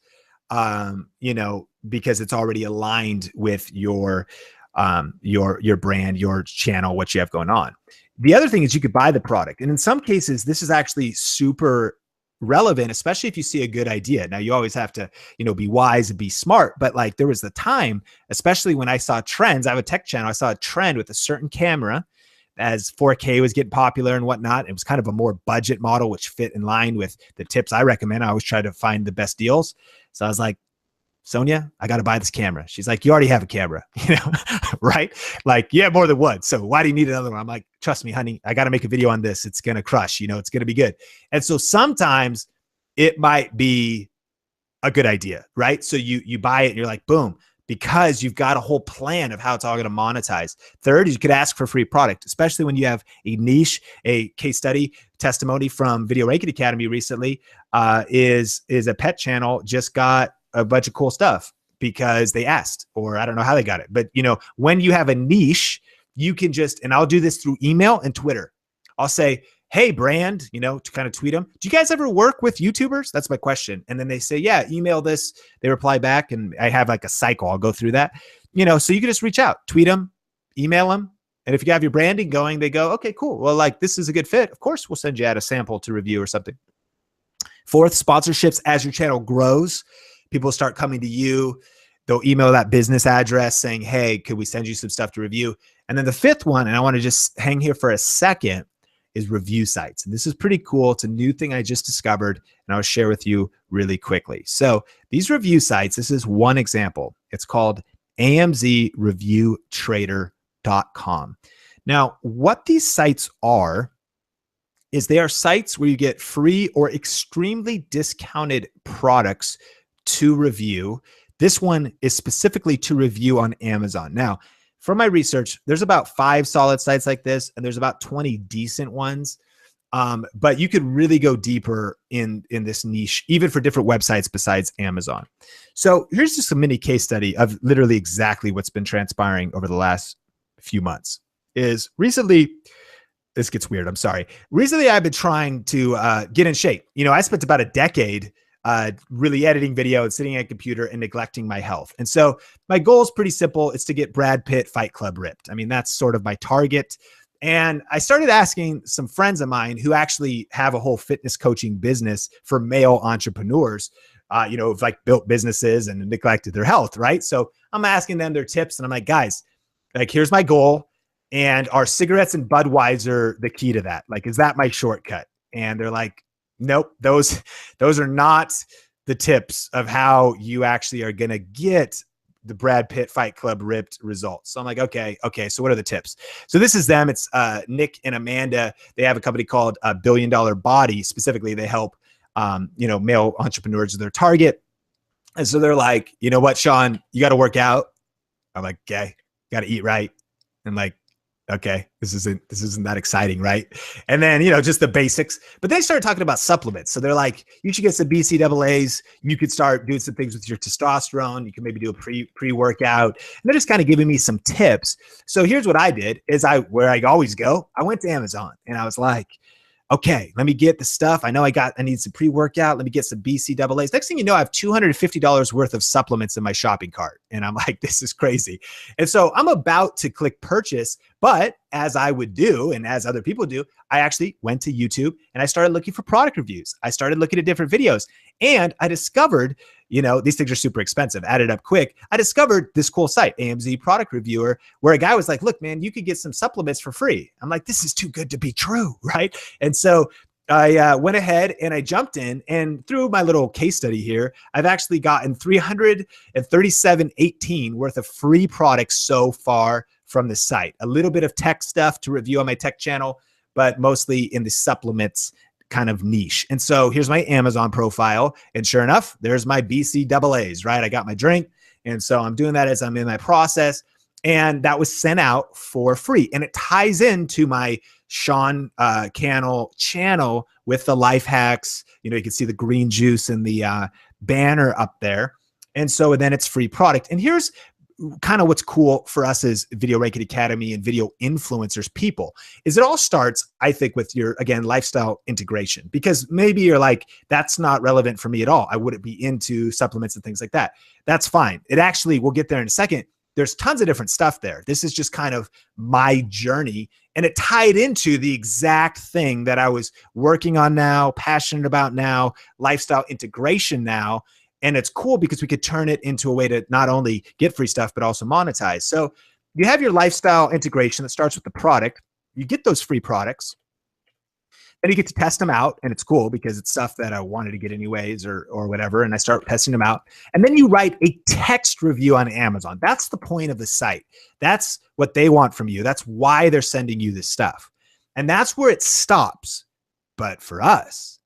because it's already aligned with your brand, your channel, what you have going on. The other thing is you could buy the product. And in some cases, this is actually super relevant, especially if you see a good idea. Now you always have to, be wise and be smart, but like there was the time, especially when I saw trends, I have a tech channel, I saw a trend with a certain camera as 4K was getting popular and whatnot. It was kind of a more budget model, which fit in line with the tips I recommend. I always try to find the best deals. So I was like, Sonia, I got to buy this camera. She's like, you already have a camera, right? Like, yeah, more than one. So why do you need another one? I'm like, trust me, honey, I got to make a video on this. It's going to crush, it's going to be good. And so sometimes it might be a good idea, right? So you buy it and you're like, boom, because you've got a whole plan of how it's all going to monetize. Third, you could ask for free product, especially when you have a niche. A case study testimony from Video Ranking Academy recently is a pet channel just got a bunch of cool stuff because they asked, or I don't know how they got it. But when you have a niche, you can just, and I'll do this through email and Twitter. I'll say, hey brand, to kind of tweet them. Do you guys ever work with YouTubers? That's my question. And then they say, yeah, email this. They reply back and I have like a cycle. I'll go through that, so you can just reach out, tweet them, email them. And if you have your branding going, they go, okay, cool. Well, like this is a good fit. Of course, we'll send you out a sample to review or something. Fourth, sponsorships. As your channel grows, people start coming to you. They'll email that business address saying, hey, could we send you some stuff to review? And then the fifth one, and I want to just hang here for a second, is review sites. And this is pretty cool. It's a new thing I just discovered, and I'll share with you really quickly. So these review sites, this is one example. It's called amzreviewtrader.com. Now, what these sites are is they are sites where you get free or extremely discounted products to review. This one is specifically to review on Amazon. Now, from my research, there's about 5 solid sites like this, and there's about 20 decent ones. But you could really go deeper in this niche, even for different websites besides Amazon. So here's just a mini case study of literally exactly what's been transpiring over the last few months. Is recently, this gets weird, I'm sorry. Recently, I've been trying to get in shape. I spent about a decade really editing video and sitting at a computer and neglecting my health. And so my goal is pretty simple. It's to get Brad Pitt Fight Club ripped. I mean, that's sort of my target. And I started asking some friends of mine who actually have a whole fitness coaching business for male entrepreneurs, who've like built businesses and neglected their health, right? So I'm asking them their tips and I'm like, guys, like, here's my goal. And are cigarettes and Budweiser the key to that? Like, is that my shortcut? And they're like, nope, those are not the tips of how you actually are going to get the Brad Pitt Fight Club ripped results. So I'm like, okay. So what are the tips? So this is them. It's Nick and Amanda. They have a company called $1 Billion Body. Specifically, they help, male entrepreneurs with their target. And so they're like, you know what, Sean, you got to work out. I'm like, okay, got to eat right. I'm like, okay, this isn't that exciting, right? And then, just the basics. But they started talking about supplements. So they're like, you should get some BCAAs. You could start doing some things with your testosterone. You can maybe do a pre-workout. And they're just kind of giving me some tips. So here's what I did is where I always go, I went to Amazon and I was like, okay, let me get the stuff. I know I need some pre-workout. Let me get some BCAAs. Next thing you know, I have $250 worth of supplements in my shopping cart. And I'm like, this is crazy. And so I'm about to click purchase, but as I would do, and as other people do, I actually went to YouTube and I started looking for product reviews. I started looking at different videos and I discovered, these things are super expensive, added up quick. I discovered this cool site, AMZ Product Reviewer, where a guy was like, look, man, you could get some supplements for free. I'm like, this is too good to be true, right? And so I went ahead and I jumped in, and through my little case study here, I've actually gotten 337.18 worth of free products so far from the site. A little bit of tech stuff to review on my tech channel, but mostly in the supplements kind of niche. And so here's my Amazon profile. And sure enough, there's my BCAAs, right? I got my drink. And so I'm doing that as I'm in my process. And that was sent out for free. And it ties into my Sean Cannell channel with the life hacks. You can see the green juice in the banner up there. And so then it's free product. And here's kind of what's cool for us as Video Ranking Academy and video influencers people is it all starts, I think, with your, again, lifestyle integration, because maybe you're like, that's not relevant for me at all. I wouldn't be into supplements and things like that. That's fine. It actually, we'll get there in a second. there's tons of different stuff there. This is just kind of my journey, and it tied into the exact thing that I was working on now, passionate about now, lifestyle integration now. And it's cool because we could turn it into a way to not only get free stuff, but also monetize. So you have your lifestyle integration that starts with the product. You get those free products, and you get to test them out, and it's cool because it's stuff that I wanted to get anyways or whatever, and I start testing them out. And then you write a text review on Amazon. That's the point of the site. That's what they want from you. That's why they're sending you this stuff. And that's where it stops. But for us,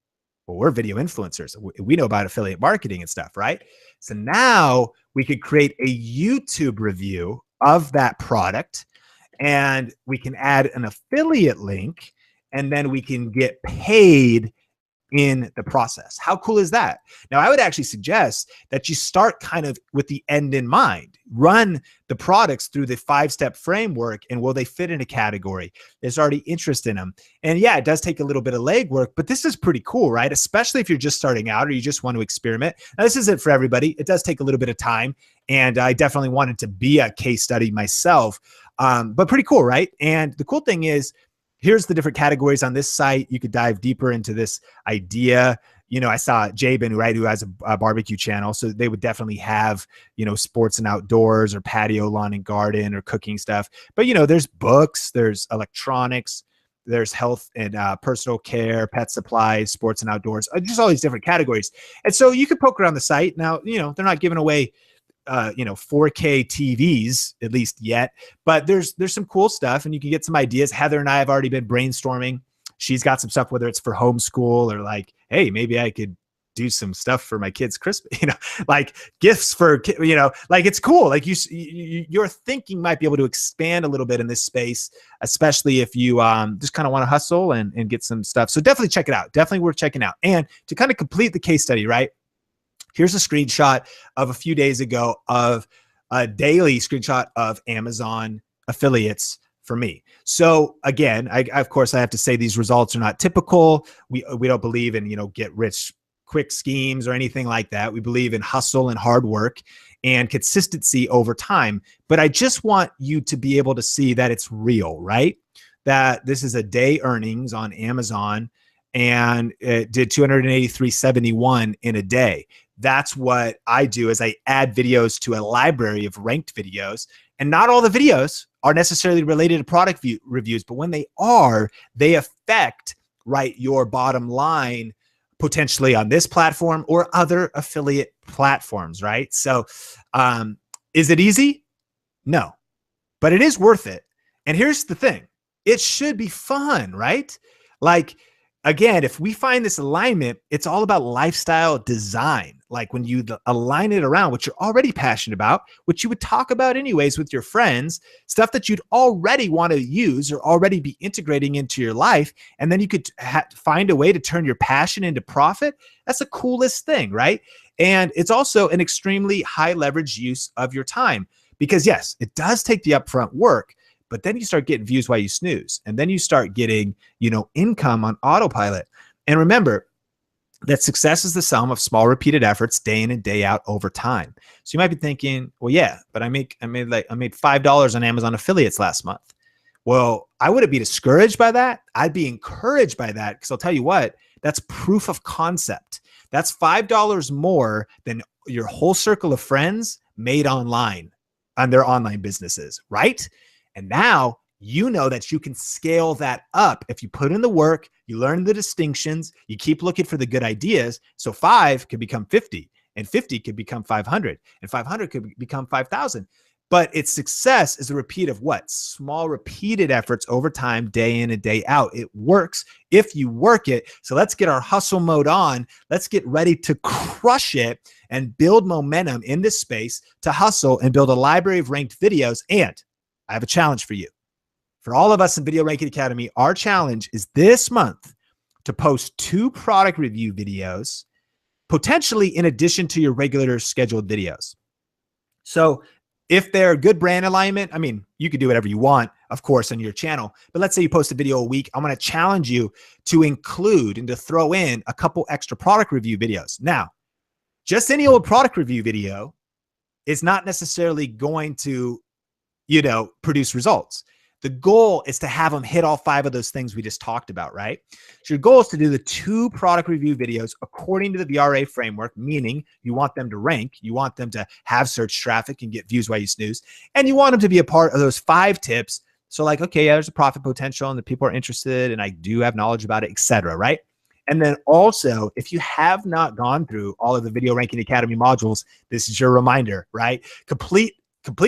well, we're video influencers. We know about affiliate marketing and stuff, right? So now we could create a YouTube review of that product, and we can add an affiliate link, and then we can get paid in the process. How cool is that? Now, I would actually suggest that you start kind of with the end in mind. Run the products through the 5-step framework, and will they fit in a category? There's already interest in them. And yeah, it does take a little bit of legwork, but this is pretty cool, right? Especially if you're just starting out or you just want to experiment. Now, this isn't for everybody. It does take a little bit of time, and I definitely wanted to be a case study myself, but pretty cool, right? And the cool thing is, here's the different categories on this site. You could dive deeper into this idea. You know, I saw Jabin, right, who has a barbecue channel. So they would definitely have, you know, sports and outdoors or patio, lawn and garden or cooking stuff. But, you know, there's books, there's electronics, there's health and personal care, pet supplies, sports and outdoors, just all these different categories. And so you could poke around the site. Now, you know, they're not giving away 4K TVs, at least yet, but there's some cool stuff, and you can get some ideas. Heather and I have already been brainstorming. She's got some stuff, whether it's for homeschool or like, hey, maybe I could do some stuff for my kids' Christmas, like gifts for, like it's cool. Like your thinking might be able to expand a little bit in this space, especially if you just kind of want to hustle and get some stuff. So definitely check it out. Definitely worth checking out. And to kind of complete the case study, right? Here's a screenshot of a few days ago of a daily screenshot of Amazon affiliates for me. So again, of course I have to say these results are not typical. We don't believe in, get rich quick schemes or anything like that. We believe in hustle and hard work and consistency over time. But I just want you to be able to see that it's real, right? That this is a day earnings on Amazon, and it did 283.71 in a day. That's what I do, is I add videos to a library of ranked videos, and not all the videos are necessarily related to product reviews, but when they are, they affect, right, your bottom line potentially on this platform or other affiliate platforms, right? So is it easy? No, but it is worth it. And here's the thing, it should be fun, right? Like, again, if we find this alignment, it's all about lifestyle design. Like when you align it around what you're already passionate about, what you would talk about anyways with your friends, stuff that you'd already want to use or already be integrating into your life. And then you could find a way to turn your passion into profit. That's the coolest thing, right? And it's also an extremely high leverage use of your time, because yes, it does take the upfront work, but then you start getting views while you snooze. And then you start getting, income on autopilot. And remember that success is the sum of small repeated efforts day in and day out over time. So you might be thinking, well, yeah, but I made $5 on Amazon affiliates last month. Well, I wouldn't be discouraged by that. I'd be encouraged by that, because I'll tell you what, that's proof of concept. That's $5 more than your whole circle of friends made online on their online businesses, right? And now you know that you can scale that up if you put in the work, you learn the distinctions, you keep looking for the good ideas. So 5 could become 50, and 50 could become 500, and 500 could become 5,000. But its success is a repeat of what? Small repeated efforts over time, day in and day out. It works if you work it. So let's get our hustle mode on. Let's get ready to crush it and build momentum in this space to hustle and build a library of ranked videos. And I have a challenge for you. For all of us in Video Ranking Academy, our challenge is this month to post 2 product review videos, potentially in addition to your regular scheduled videos. So if they're good brand alignment, I mean, you can do whatever you want, of course, on your channel. But let's say you post a video a week. I'm going to challenge you to include and to throw in a couple extra product review videos. Now, just any old product review video is not necessarily going to, produce results. The goal is to have them hit all 5 of those things we just talked about, right? So your goal is to do the 2 product review videos according to the VRA framework, meaning you want them to rank, you want them to have search traffic and get views while you snooze, and you want them to be a part of those 5 tips. So like, okay, yeah, there's a profit potential and the people are interested and I do have knowledge about it, etc., right? And then also, if you have not gone through all of the Video Ranking Academy modules, this is your reminder, right? Complete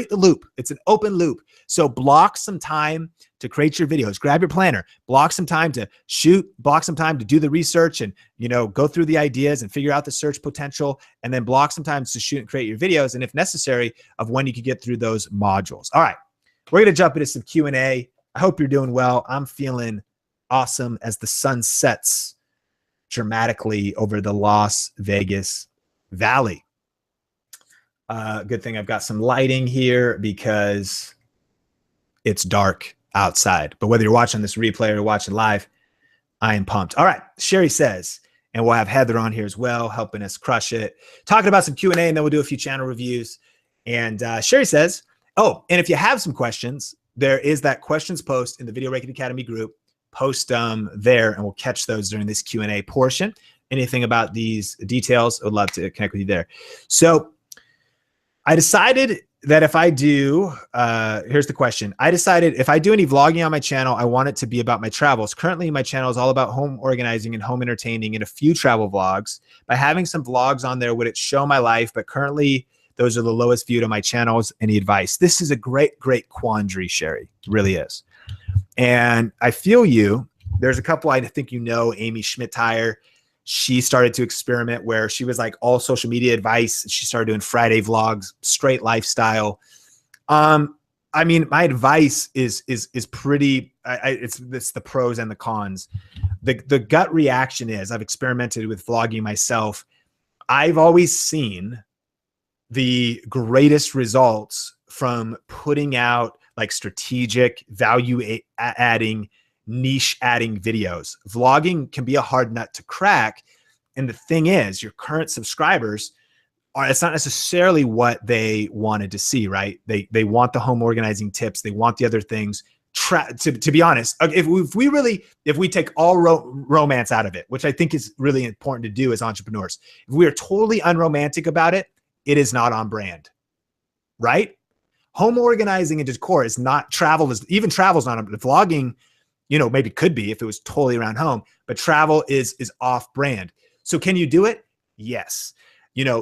the loop. It's an open loop. So block some time to create your videos. Grab your planner, block some time to shoot, block some time to do the research and, go through the ideas and figure out the search potential, and then block some time to shoot and create your videos. And if necessary, of when you can get through those modules. All right, we're going to jump into some Q&A. I hope you're doing well. I'm feeling awesome as the sun sets dramatically over the Las Vegas Valley. Good thing I've got some lighting here because it's dark outside. But whether you're watching this replay or watching live, I am pumped. All right, Sherry says, and we'll have Heather on here as well, helping us crush it. Talking about some Q&A, and then we'll do a few channel reviews. And Sherry says, oh, and if you have some questions, there is that questions post in the Video Ranking Academy group. Post there, and we'll catch those during this Q&A portion. Anything about these details, I would love to connect with you there. So I decided that if I do, here's the question. I decided if I do any vlogging on my channel, I want it to be about my travels. Currently, my channel is all about home organizing and home entertaining and a few travel vlogs. By having some vlogs on there, would it show my life? But currently, those are the lowest viewed on my channels. Any advice? This is a great, great quandary, Sherry. It really is. And I feel you. There's a couple I think Amy Schmidt-Tyer. She started to experiment where she was like all social media advice. She started doing Friday vlogs, straight lifestyle. I mean, my advice is pretty. It's the pros and the cons. The gut reaction is I've experimented with vlogging myself. I've always seen the greatest results from putting out like strategic value adding, niche adding videos. Vlogging can be a hard nut to crack. And the thing is, your current subscribers it's not necessarily what they wanted to see, right? They want the home organizing tips. They want the other things. To be honest, if we take all romance out of it, which I think is really important to do as entrepreneurs, if we are totally unromantic about it, it is not on brand, right? Home organizing and decor is not travel. Even travel is not on vlogging. Maybe could be if it was totally around home, but travel is off brand. So can you do it? Yes.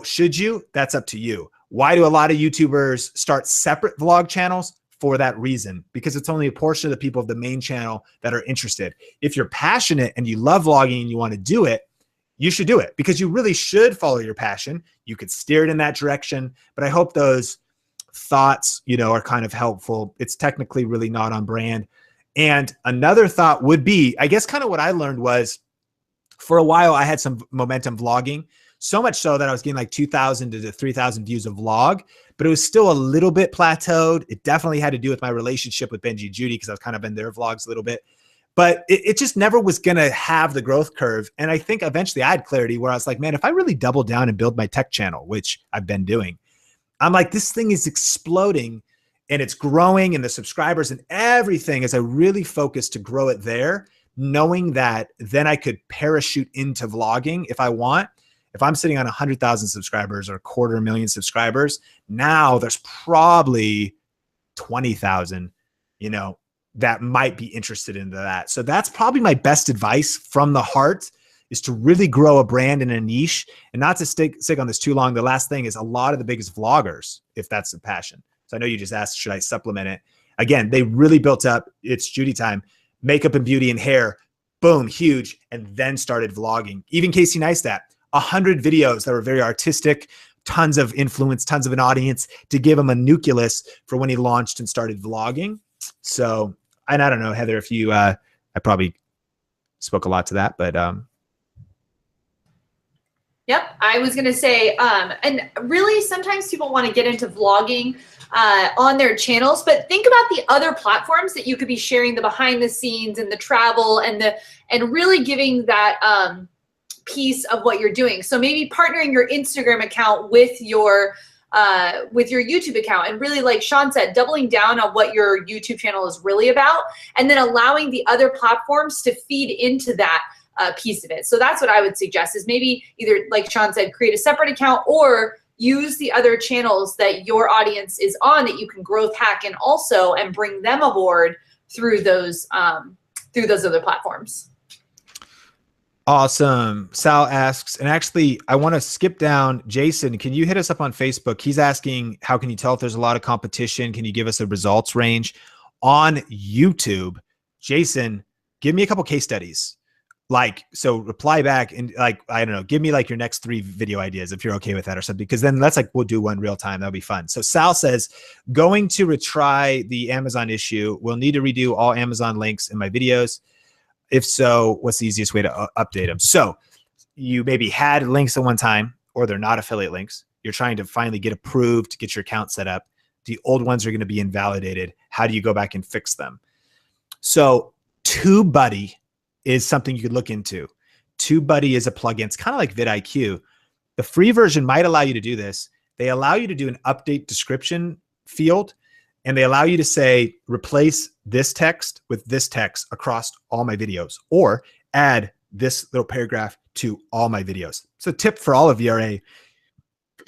Should you? That's up to you. Why do a lot of YouTubers start separate vlog channels? For that reason, because it's only a portion of the people of the main channel that are interested. If you're passionate and you love vlogging and you want to do it, you should do it because you really should follow your passion. You could steer it in that direction, but I hope those thoughts, are kind of helpful. It's technically really not on brand. And another thought would be, I guess kind of what I learned was for a while, I had some momentum vlogging, so much so that I was getting like 2,000 to 3,000 views a vlog, but it was still a little bit plateaued. It definitely had to do with my relationship with Benji and Judy because I was kind of in their vlogs a little bit, but it just never was going to have the growth curve. And I think eventually I had clarity where I was like, man, if I really double down and build my tech channel, which I've been doing, I'm like, this thing is exploding and it's growing and the subscribers and everything as I really focus to grow it there, knowing that then I could parachute into vlogging if I want. If I'm sitting on 100,000 subscribers or 250,000 subscribers, now there's probably 20,000, that might be interested into that. So that's probably my best advice from the heart is to really grow a brand in a niche and not to stick on this too long. The last thing is a lot of the biggest vloggers, if that's the passion. So I know you just asked, should I supplement it? Again, they really built up, it's Judy time, makeup and beauty and hair, boom, huge, and then started vlogging. Even Casey Neistat. 100 videos that were very artistic, tons of influence, tons of an audience to give him a nucleus for when he launched and started vlogging. So, and I don't know, Heather, if you, I probably spoke a lot to that, but.
Yep, I was going to say, and really sometimes people want to get into vlogging on their channels, but think about the other platforms that you could be sharing the behind the scenes and the travel and really giving that, piece of what you're doing. So maybe partnering your Instagram account with your with your YouTube account, and really, like Sean said, doubling down on what your YouTube channel is really about, and then allowing the other platforms to feed into that piece of it. So that's what I would suggest, is maybe either, like Sean said, create a separate account, or use the other channels that your audience is on that you can growth hack in also, and bring them aboard through those other platforms.
Awesome. Sal asks, and actually I want to skip down. Jason, can you hit us up on Facebook? He's asking, how can you tell if there's a lot of competition? Can you give us a results range on YouTube? Jason, give me a couple case studies. Like, so reply back and, like, I don't know, give me like your next 3 video ideas if you're okay with that or something, because then let's, like, we'll do one real time. That'll be fun. So Sal says, going to retry the Amazon issue. We'll need to redo all Amazon links in my videos. If so, what's the easiest way to update them? So you maybe had links at one time, or they're not affiliate links. You're trying to finally get approved to get your account set up. The old ones are going to be invalidated. How do you go back and fix them? So TubeBuddy is something you could look into. TubeBuddy is a plugin. It's kind of like vidIQ. The free version might allow you to do this. They allow you to do an update description field, and they allow you to say, replace this text with this text across all my videos, or add this little paragraph to all my videos. So a tip for all of VRA,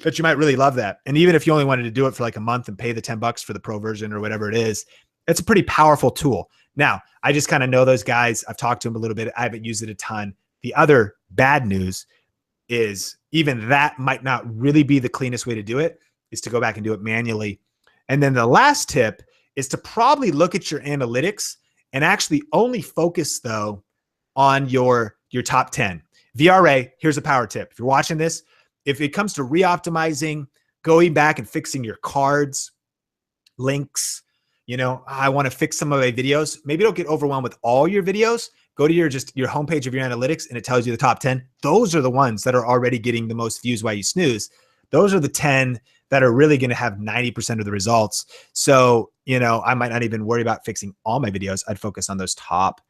that you might really love that. And even if you only wanted to do it for like a month and pay the $10 for the pro version or whatever it is, it's a pretty powerful tool. Now, I just kind of know those guys. I've talked to them a little bit. I haven't used it a ton. The other bad news is even that might not really be the cleanest way to do it, is to go back and do it manually. And then the last tip is to probably look at your analytics and actually only focus, though, on your top 10. VRA, here's a power tip. If you're watching this, if it comes to re-optimizing, going back and fixing your cards, links, you know, I want to fix some of my videos. Maybe don't get overwhelmed with all your videos. Go to your homepage of your analytics, and it tells you the top 10. Those are the ones that are already getting the most views while you snooze. Those are the 10 that are really going to have 90% of the results. So, you know, I might not even worry about fixing all my videos. I'd focus on those top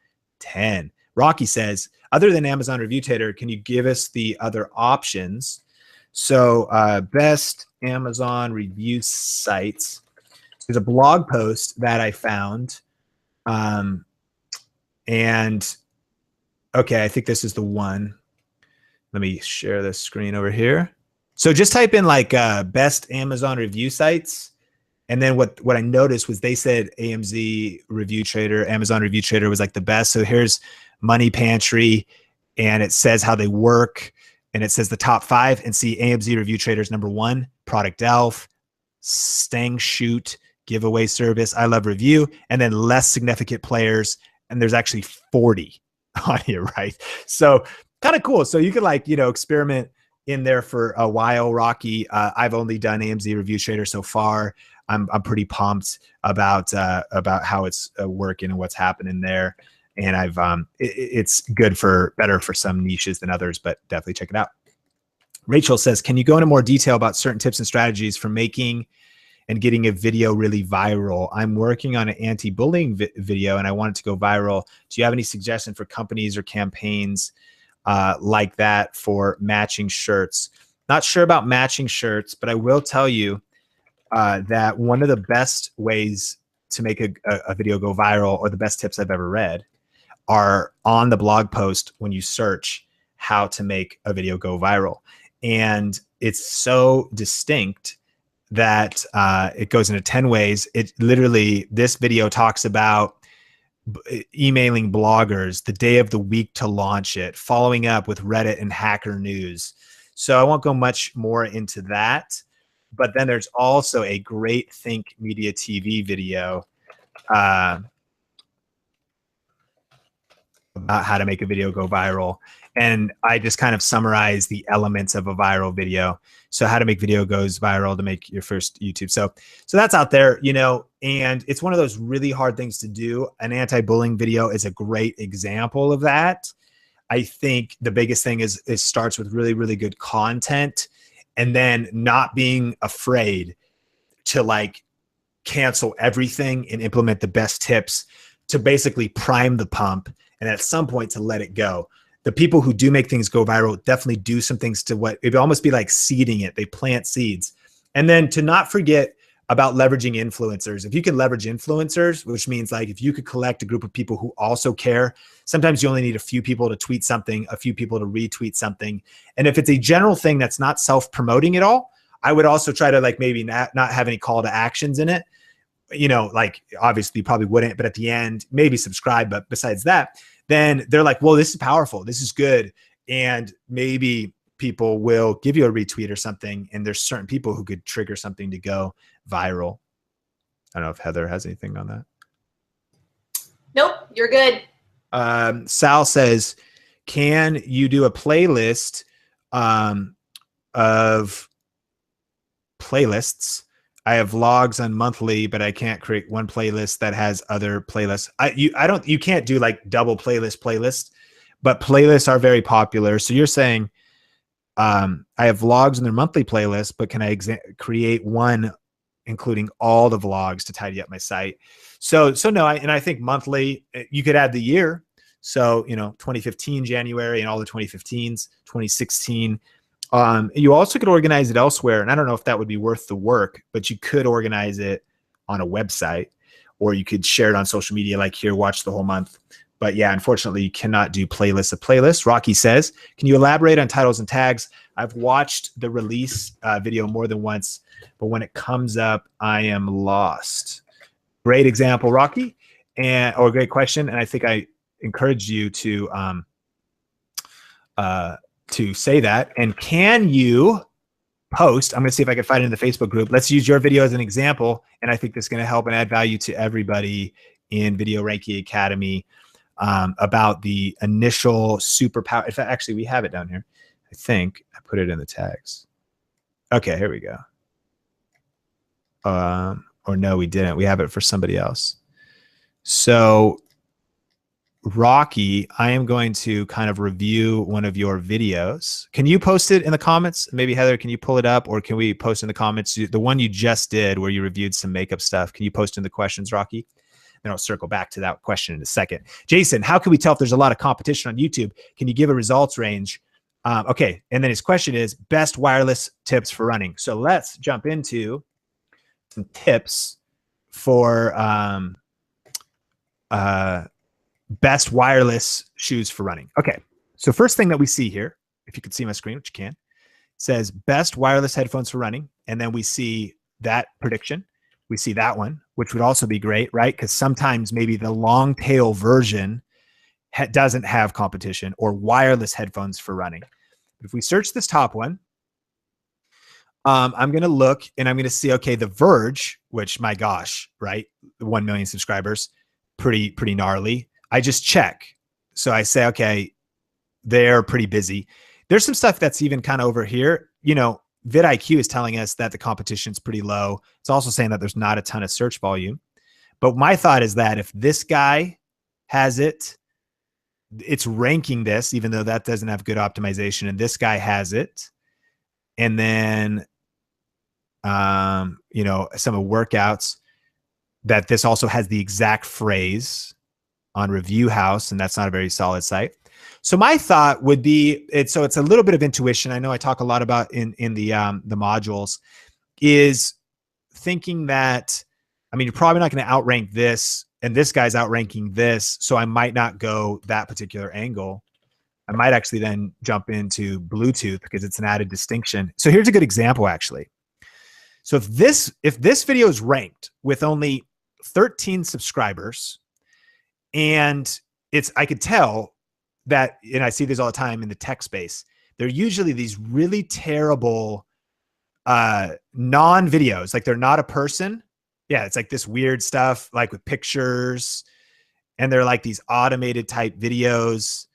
10. Rocky says, other than Amazon Review Trader, can you give us the other options? So best Amazon review sites. There's a blog post that I found. And okay, I think this is the one. Let me share the screen over here. So just type in like best Amazon review sites. And then what I noticed was they said AMZ Review Trader, Amazon Review Trader was like the best. So here's Money Pantry, and it says how they work, and it says the top 5, and see AMZ Review Trader's number 1, Product Elf, Stang Shoot, giveaway service, I Love Review, and then less significant players. And there's actually 40 on here, right? So kind of cool. So you could, like, you know, experiment in there for a while, Rocky. I've only done AMZ Review Trader so far. I'm pretty pumped about how it's working and what's happening there. And it's better for some niches than others, but definitely check it out. Rachel says, can you go into more detail about certain tips and strategies for making and getting a video really viral? I'm working on an anti-bullying video and I want it to go viral. Do you have any suggestion for companies or campaigns like that for matching shirts? Not sure about matching shirts, but I will tell you that one of the best ways to make a video go viral, or the best tips I've ever read, are on the blog post when you search how to make a video go viral. And it's so distinct that it goes into 10 ways. It literally, this video talks about emailing bloggers the day of the week to launch it, following up with Reddit and Hacker News. So I won't go much more into that. But then there's also a great Think Media TV video about how to make a video go viral. And I just kind of summarize the elements of a viral video. So how to make video goes viral to make your first YouTube. So that's out there, you know, and it's one of those really hard things to do. An anti-bullying video is a great example of that. I think the biggest thing is it starts with really, really good content, and then not being afraid to, like, cancel everything and implement the best tips to basically prime the pump, and at some point to let it go. The people who do make things go viral definitely do some things to what it would almost be like seeding it. They plant seeds, And then to not forget about leveraging influencers. If you can leverage influencers, which means like if you could collect a group of people who also care, sometimes you only need a few people to tweet something, a few people to retweet something. And if it's a general thing that's not self-promoting at all, I would also try to like maybe not have any call to actions in it. You know, like obviously you probably wouldn't, but at the end, maybe subscribe. But besides that, then they're like, well, this is powerful. This is good. And maybe people will give you a retweet or something. And there's certain people who could trigger something to go viral. I don't know if Heather has anything on that.
Nope, you're good.
Sal says, can you do a playlist of playlists? I have vlogs on monthly, but I can't create one playlist that has other playlists. You can't do like double playlists, but playlists are very popular. So you're saying, I have vlogs in their monthly playlist, but can I create one including all the vlogs to tidy up my site? So no, I think monthly, you could add the year. So, you know, 2015 January and all the 2015s, 2016. You also could organize it elsewhere. And I don't know if that would be worth the work, but you could organize it on a website, or you could share it on social media, like here, watch the whole month. But yeah, unfortunately, you cannot do playlists of playlists. Rocky says, can you elaborate on titles and tags? I've watched the release video more than once, but when it comes up, I am lost. Great example, Rocky, or great question. And I think I encourage you to say that. And can you post? I'm going to see if I can find it in the Facebook group. Let's use your video as an example. And I think this is going to help and add value to everybody in Video Ranking Academy about the initial superpower. In fact, actually, we have it down here. I think I put it in the tags. Okay, here we go. Or no, we didn't. We have it for somebody else. So Rocky, I am going to kind of review one of your videos. Can you post it in the comments? Maybe Heather, can you pull it up, or can we post in the comments the one you just did where you reviewed some makeup stuff? Can you post in the questions, Rocky? Then I'll circle back to that question in a second. Jason, how can we tell if there's a lot of competition on YouTube? Can you give a results range? Okay, and then his question is best wireless tips for running. So let's jump into some tips for best wireless shoes for running. Okay, so first thing that we see here, if you can see my screen, which you can, says best wireless headphones for running. And then we see that prediction. We see that one, which would also be great, right? Because sometimes maybe the long tail version doesn't have competition, or wireless headphones for running. If we search this top one, I'm going to look and I'm going to see, okay, The Verge, which, my gosh, right? 1 million subscribers, pretty gnarly. I just check. So I say, okay, they're pretty busy. There's some stuff that's even kind of over here. You know, vidIQ is telling us that the competition's pretty low. It's also saying that there's not a ton of search volume. But my thought is that if this guy has it, it's ranking this, even though that doesn't have good optimization, and this guy has it. And then, you know, some of workouts, that this also has the exact phrase on Review House, and that's not a very solid site. So my thought would be, it's a little bit of intuition. I know I talk a lot about in the modules, is thinking that, I mean, you're probably not going to outrank this, and this guy's outranking this, so I might not go that particular angle. I might actually then jump into Bluetooth because it's an added distinction. So here's a good example, actually. So if this video is ranked with only 13 subscribers, and I could tell that, and I see this all the time in the tech space, they're usually these really terrible non-videos, like they're not a person. Yeah, it's like this weird stuff, like with pictures, and they're like these automated type videos,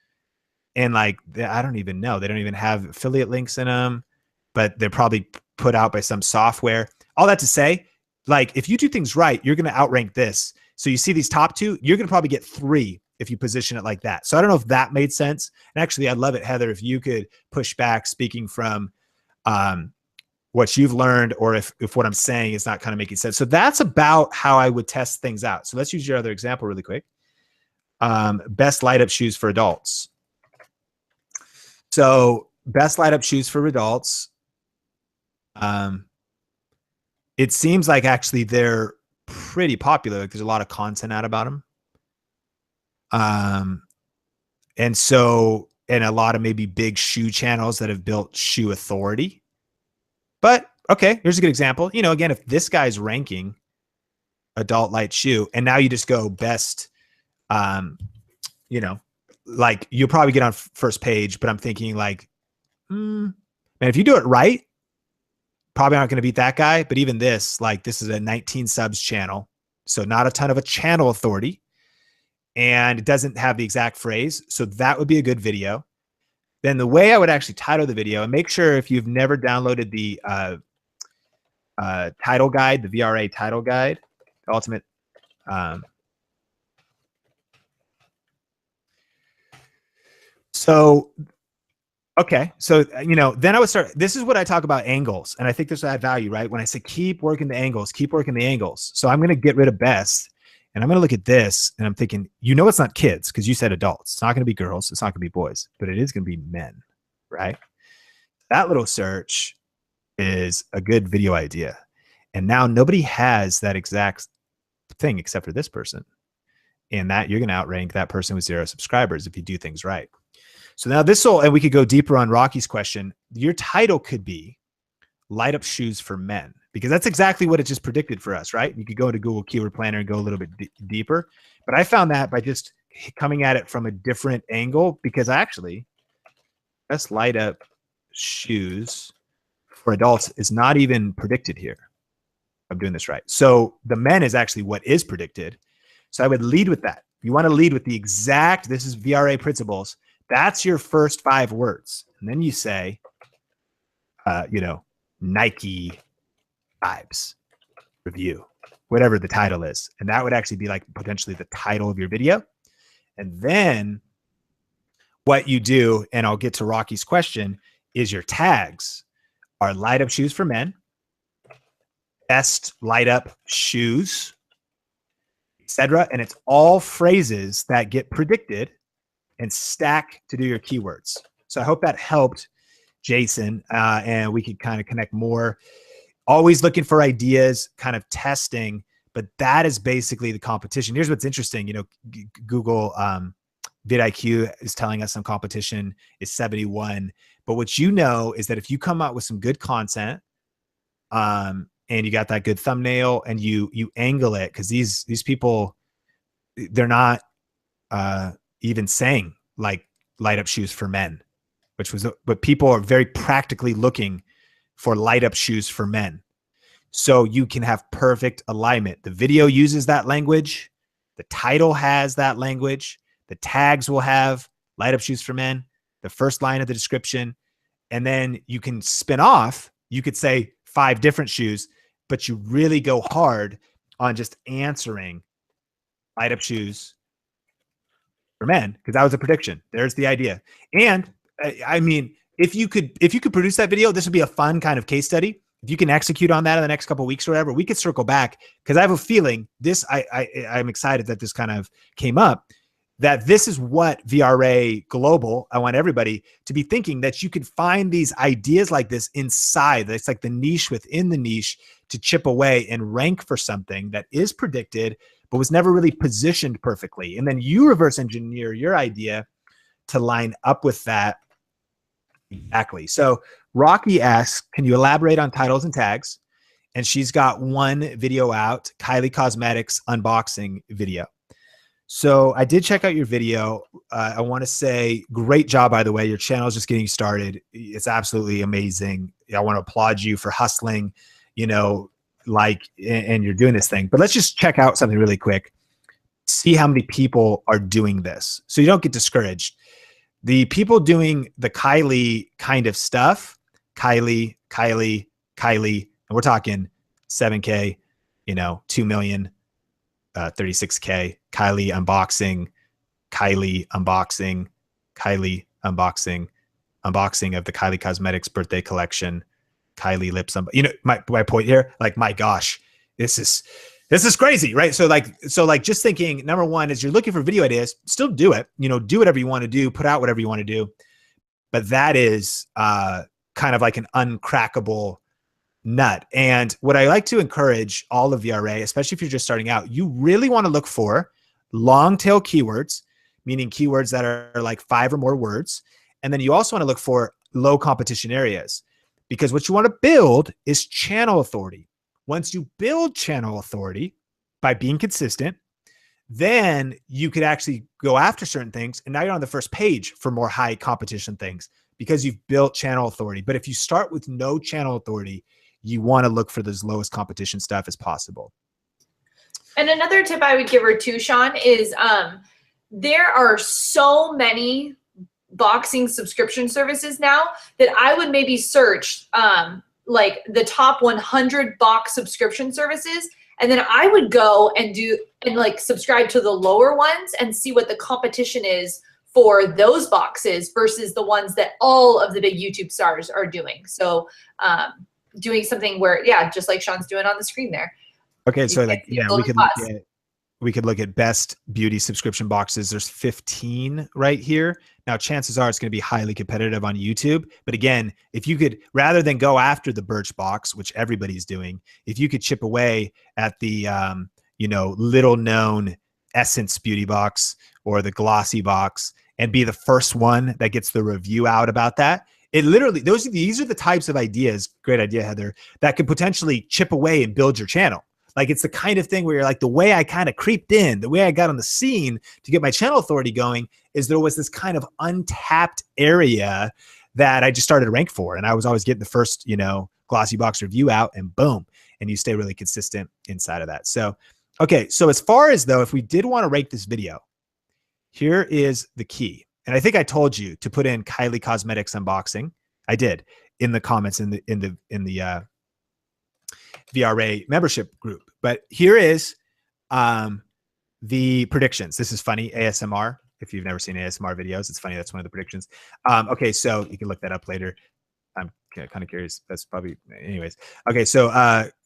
and like, I don't even know, they don't even have affiliate links in them, but they're probably put out by some software. All that to say, like, if you do things right, you're going to outrank this. So you see these top two, you're going to probably get 3 if you position it like that. So I don't know if that made sense. And actually, I'd love it, Heather, if you could push back, speaking from what you've learned, or if what I'm saying is not kind of making sense. So that's about how I would test things out. So let's use your other example really quick. Best light up shoes for adults. So best light up shoes for adults. it seems like actually they're pretty popular. Like there's a lot of content out about them. And so, and a lot of maybe big shoe channels that have built shoe authority. But okay, here's a good example. You know, again, if this guy's ranking adult light shoe, and now you just go best, you know, like you'll probably get on first page, but I'm thinking like, man, if you do it right, probably not going to beat that guy. But even this, like this is a 19 subs channel. So not a ton of a channel authority. And it doesn't have the exact phrase. So that would be a good video. Then the way I would actually title the video, and make sure if you've never downloaded the title guide, the VRA title guide, the ultimate. Okay. So, you know, then I would start, this is what I talk about angles. And I think this will add value, right? When I say, keep working the angles, keep working the angles. So I'm going to get rid of best. And I'm going to look at this and I'm thinking, you know, it's not kids because you said adults. It's not going to be girls. It's not going to be boys, but it is going to be men, right? That little search is a good video idea. And now nobody has that exact thing except for this person. And that you're going to outrank that person with 0 subscribers if you do things right. So now this will, and we could go deeper on Rocky's question. Your title could be light up shoes for men, because that's exactly what it just predicted for us, right? You could go to Google Keyword Planner and go a little bit deeper. But I found that by just coming at it from a different angle, because actually, best light up shoes for adults is not even predicted here. I'm doing this right. So the men is actually what is predicted. So I would lead with that. You want to lead with the exact, this is VRA principles. That's your first 5 words. And then you say, you know, Nike vibes review, whatever the title is. And that would actually be like potentially the title of your video. And then what you do, and I'll get to Rocky's question, is your tags are light up shoes for men, best light up shoes, etc. And it's all phrases that get predicted and stack to do your keywords. So I hope that helped, Jason, and we could kind of connect more. Always looking for ideas, kind of testing, but that is basically the competition. Here's what's interesting. You know, Google vidIQ is telling us some competition is 71. But what you know is that if you come out with some good content, and you got that good thumbnail and you angle it, because these people, they're not even saying like light up shoes for men, but people are very practically looking for light up shoes for men. So you can have perfect alignment. The video uses that language. The title has that language. The tags will have light up shoes for men, the first line of the description. And then you can spin off. You could say 5 different shoes, but you really go hard on just answering light up shoes for men, because that was a prediction. There's the idea. And I mean, if you could produce that video, this would be a fun kind of case study. If you can execute on that in the next couple of weeks or whatever, we could circle back, because I have a feeling this, I'm excited that this kind of came up, that this is what VRA Global, I want everybody to be thinking, that you could find these ideas like this inside. It's like the niche within the niche to chip away and rank for something that is predicted, but was never really positioned perfectly. And then you reverse engineer your idea to line up with that. Exactly. So Rocky asks, can you elaborate on titles and tags? And she's got one video out, Kylie Cosmetics unboxing video. So I did check out your video. I want to say great job, by the way. Your channel is just getting started. It's absolutely amazing. I want to applaud you for hustling, you know, like, and you're doing this thing. But let's just check out something really quick. See how many people are doing this, so you don't get discouraged. The people doing the Kylie kind of stuff, Kylie, and we're talking 7K, you know, 2 million, 36K, Kylie unboxing, unboxing of the Kylie Cosmetics birthday collection, Kylie lips. You know, my point here, like, my gosh, this is crazy, right? So like just thinking, number one is you're looking for video ideas, still do it, you know, do whatever you want to do, put out whatever you want to do. But that is kind of like an uncrackable nut. And what I like to encourage all of VRA, especially if you're just starting out, you really want to look for long tail keywords, meaning keywords that are like 5 or more words. And then you also want to look for low competition areas, because what you want to build is channel authority. Once you build channel authority by being consistent, then you could actually go after certain things. And now you're on the first page for more high competition things because you've built channel authority. But if you start with no channel authority, you want to look for those lowest competition stuff as possible.
And another tip I would give her too, Sean, is there are so many boxing subscription services now that I would maybe search like the top 100 box subscription services. And then I would go and like subscribe to the lower ones and see what the competition is for those boxes versus the ones that all of the big YouTube stars are doing. So doing something where, yeah, just like Sean's doing on the screen there.
Okay, so like, yeah, we could look at best beauty subscription boxes. There's 15 right here. Now, chances are it's going to be highly competitive on YouTube. But again, if you could, rather than go after the Birchbox, which everybody's doing, if you could chip away at the, little known Essence Beauty box or the Glossy box and be the first one that gets the review out about that, it literally, these are the types of ideas, great idea, Heather, that could potentially chip away and build your channel. Like, it's the kind of thing where you're like, the way I kind of creeped in, the way I got on the scene to get my channel authority going is there was this kind of untapped area that I just started to rank for. And I was always getting the first, Glossy box review out, and boom, and you stay really consistent inside of that. So, okay. So as far as though, if we did want to rank this video, here is the key. And I think I told you to put in Kylie Cosmetics unboxing. I did in the comments in the VRA membership group. But here is the predictions. This is funny, ASMR. If you've never seen ASMR videos, it's funny. That's one of the predictions. Okay, so you can look that up later. I'm kind of curious. That's probably, anyways. Okay, so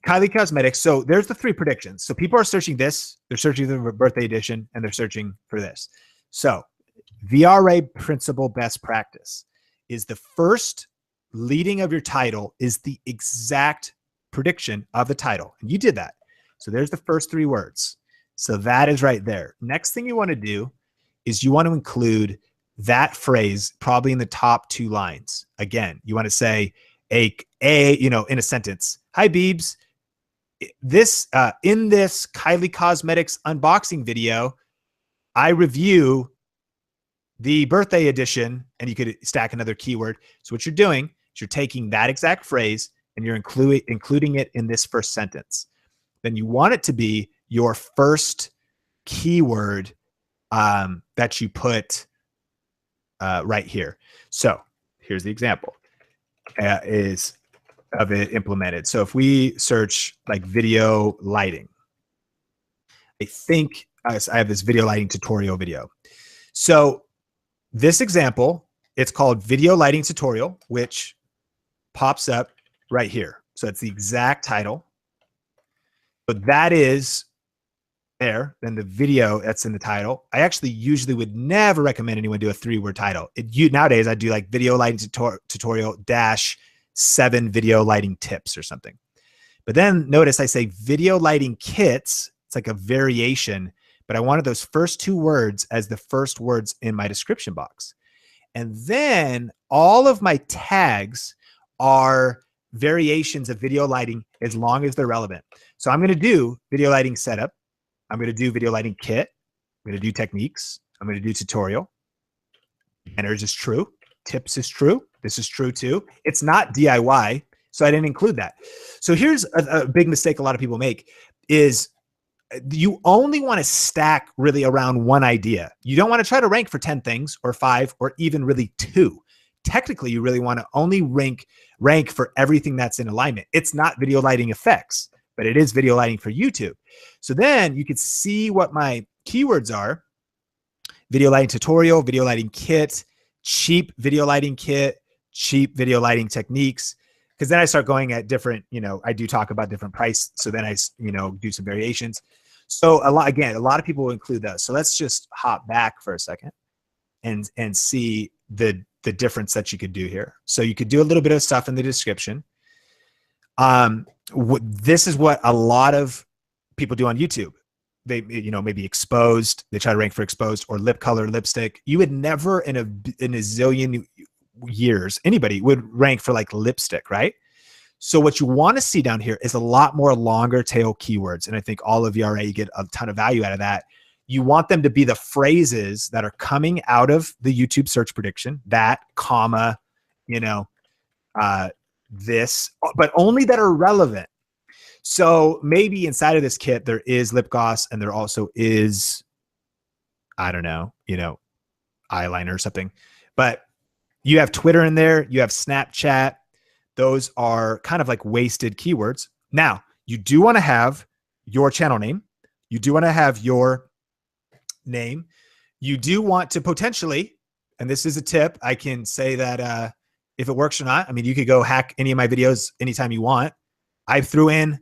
Kylie Cosmetics. So there's the 3 predictions. So people are searching this. They're searching the birthday edition, and they're searching for this. So VRA principle best practice is the first leading of your title is the exact prediction of the title. And you did that. So there's the first 3 words. So that is right there. Next thing you want to do is you want to include that phrase probably in the top 2 lines. Again, you want to say in a sentence, hi Beebs, in this Kylie Cosmetics unboxing video, I review the birthday edition, and you could stack another keyword. So what you're doing is you're taking that exact phrase and you're including it in this first sentence. Then you want it to be your first keyword that you put right here. So here's the example is of it implemented. So if we search like video lighting, I think I have this video lighting tutorial video. So this example, it's called video lighting tutorial, which pops up right here. So it's the exact title. But that is there. Then the video that's in the title. I actually usually would never recommend anyone do a 3-word title. Nowadays, I do like video lighting tutorial -7 video lighting tips or something. But then notice I say video lighting kits. It's like a variation, but I wanted those first 2 words as the first words in my description box. And then all of my tags are variations of video lighting as long as they're relevant. So I'm going to do video lighting setup. I'm going to do video lighting kit. I'm going to do techniques. I'm going to do tutorial. Enters is true. Tips is true. This is true too. It's not DIY, so I didn't include that. So here's a big mistake a lot of people make is you only want to stack really around one idea. You don't want to try to rank for 10 things or 5 or even really 2. Technically, you really want to only rank for everything that's in alignment. It's not video lighting effects, but it is video lighting for YouTube. So then you could see what my keywords are: video lighting tutorial, video lighting kit, cheap video lighting kit, cheap video lighting techniques. Because then I start going at different, I do talk about different price. So then I, do some variations. So a lot of people will include those. So let's just hop back for a second and see the difference that you could do here. So you could do a little bit of stuff in the description. This is what a lot of people do on YouTube. They, maybe exposed. They try to rank for exposed or lip color, lipstick. You would never in a zillion years, anybody would rank for like lipstick, right? So what you want to see down here is a lot more longer tail keywords. And I think all of VRA, you get a ton of value out of that. You want them to be the phrases that are coming out of the YouTube search prediction, that comma, this, but only that are relevant. So maybe inside of this kit, there is lip gloss and there also is, I don't know, eyeliner or something, but you have Twitter in there, you have Snapchat. Those are kind of like wasted keywords. Now, you do want to have your channel name. You do want to have your name. You do want to potentially, and this is a tip, I can say that if it works or not, I mean, you could go hack any of my videos anytime you want. I threw in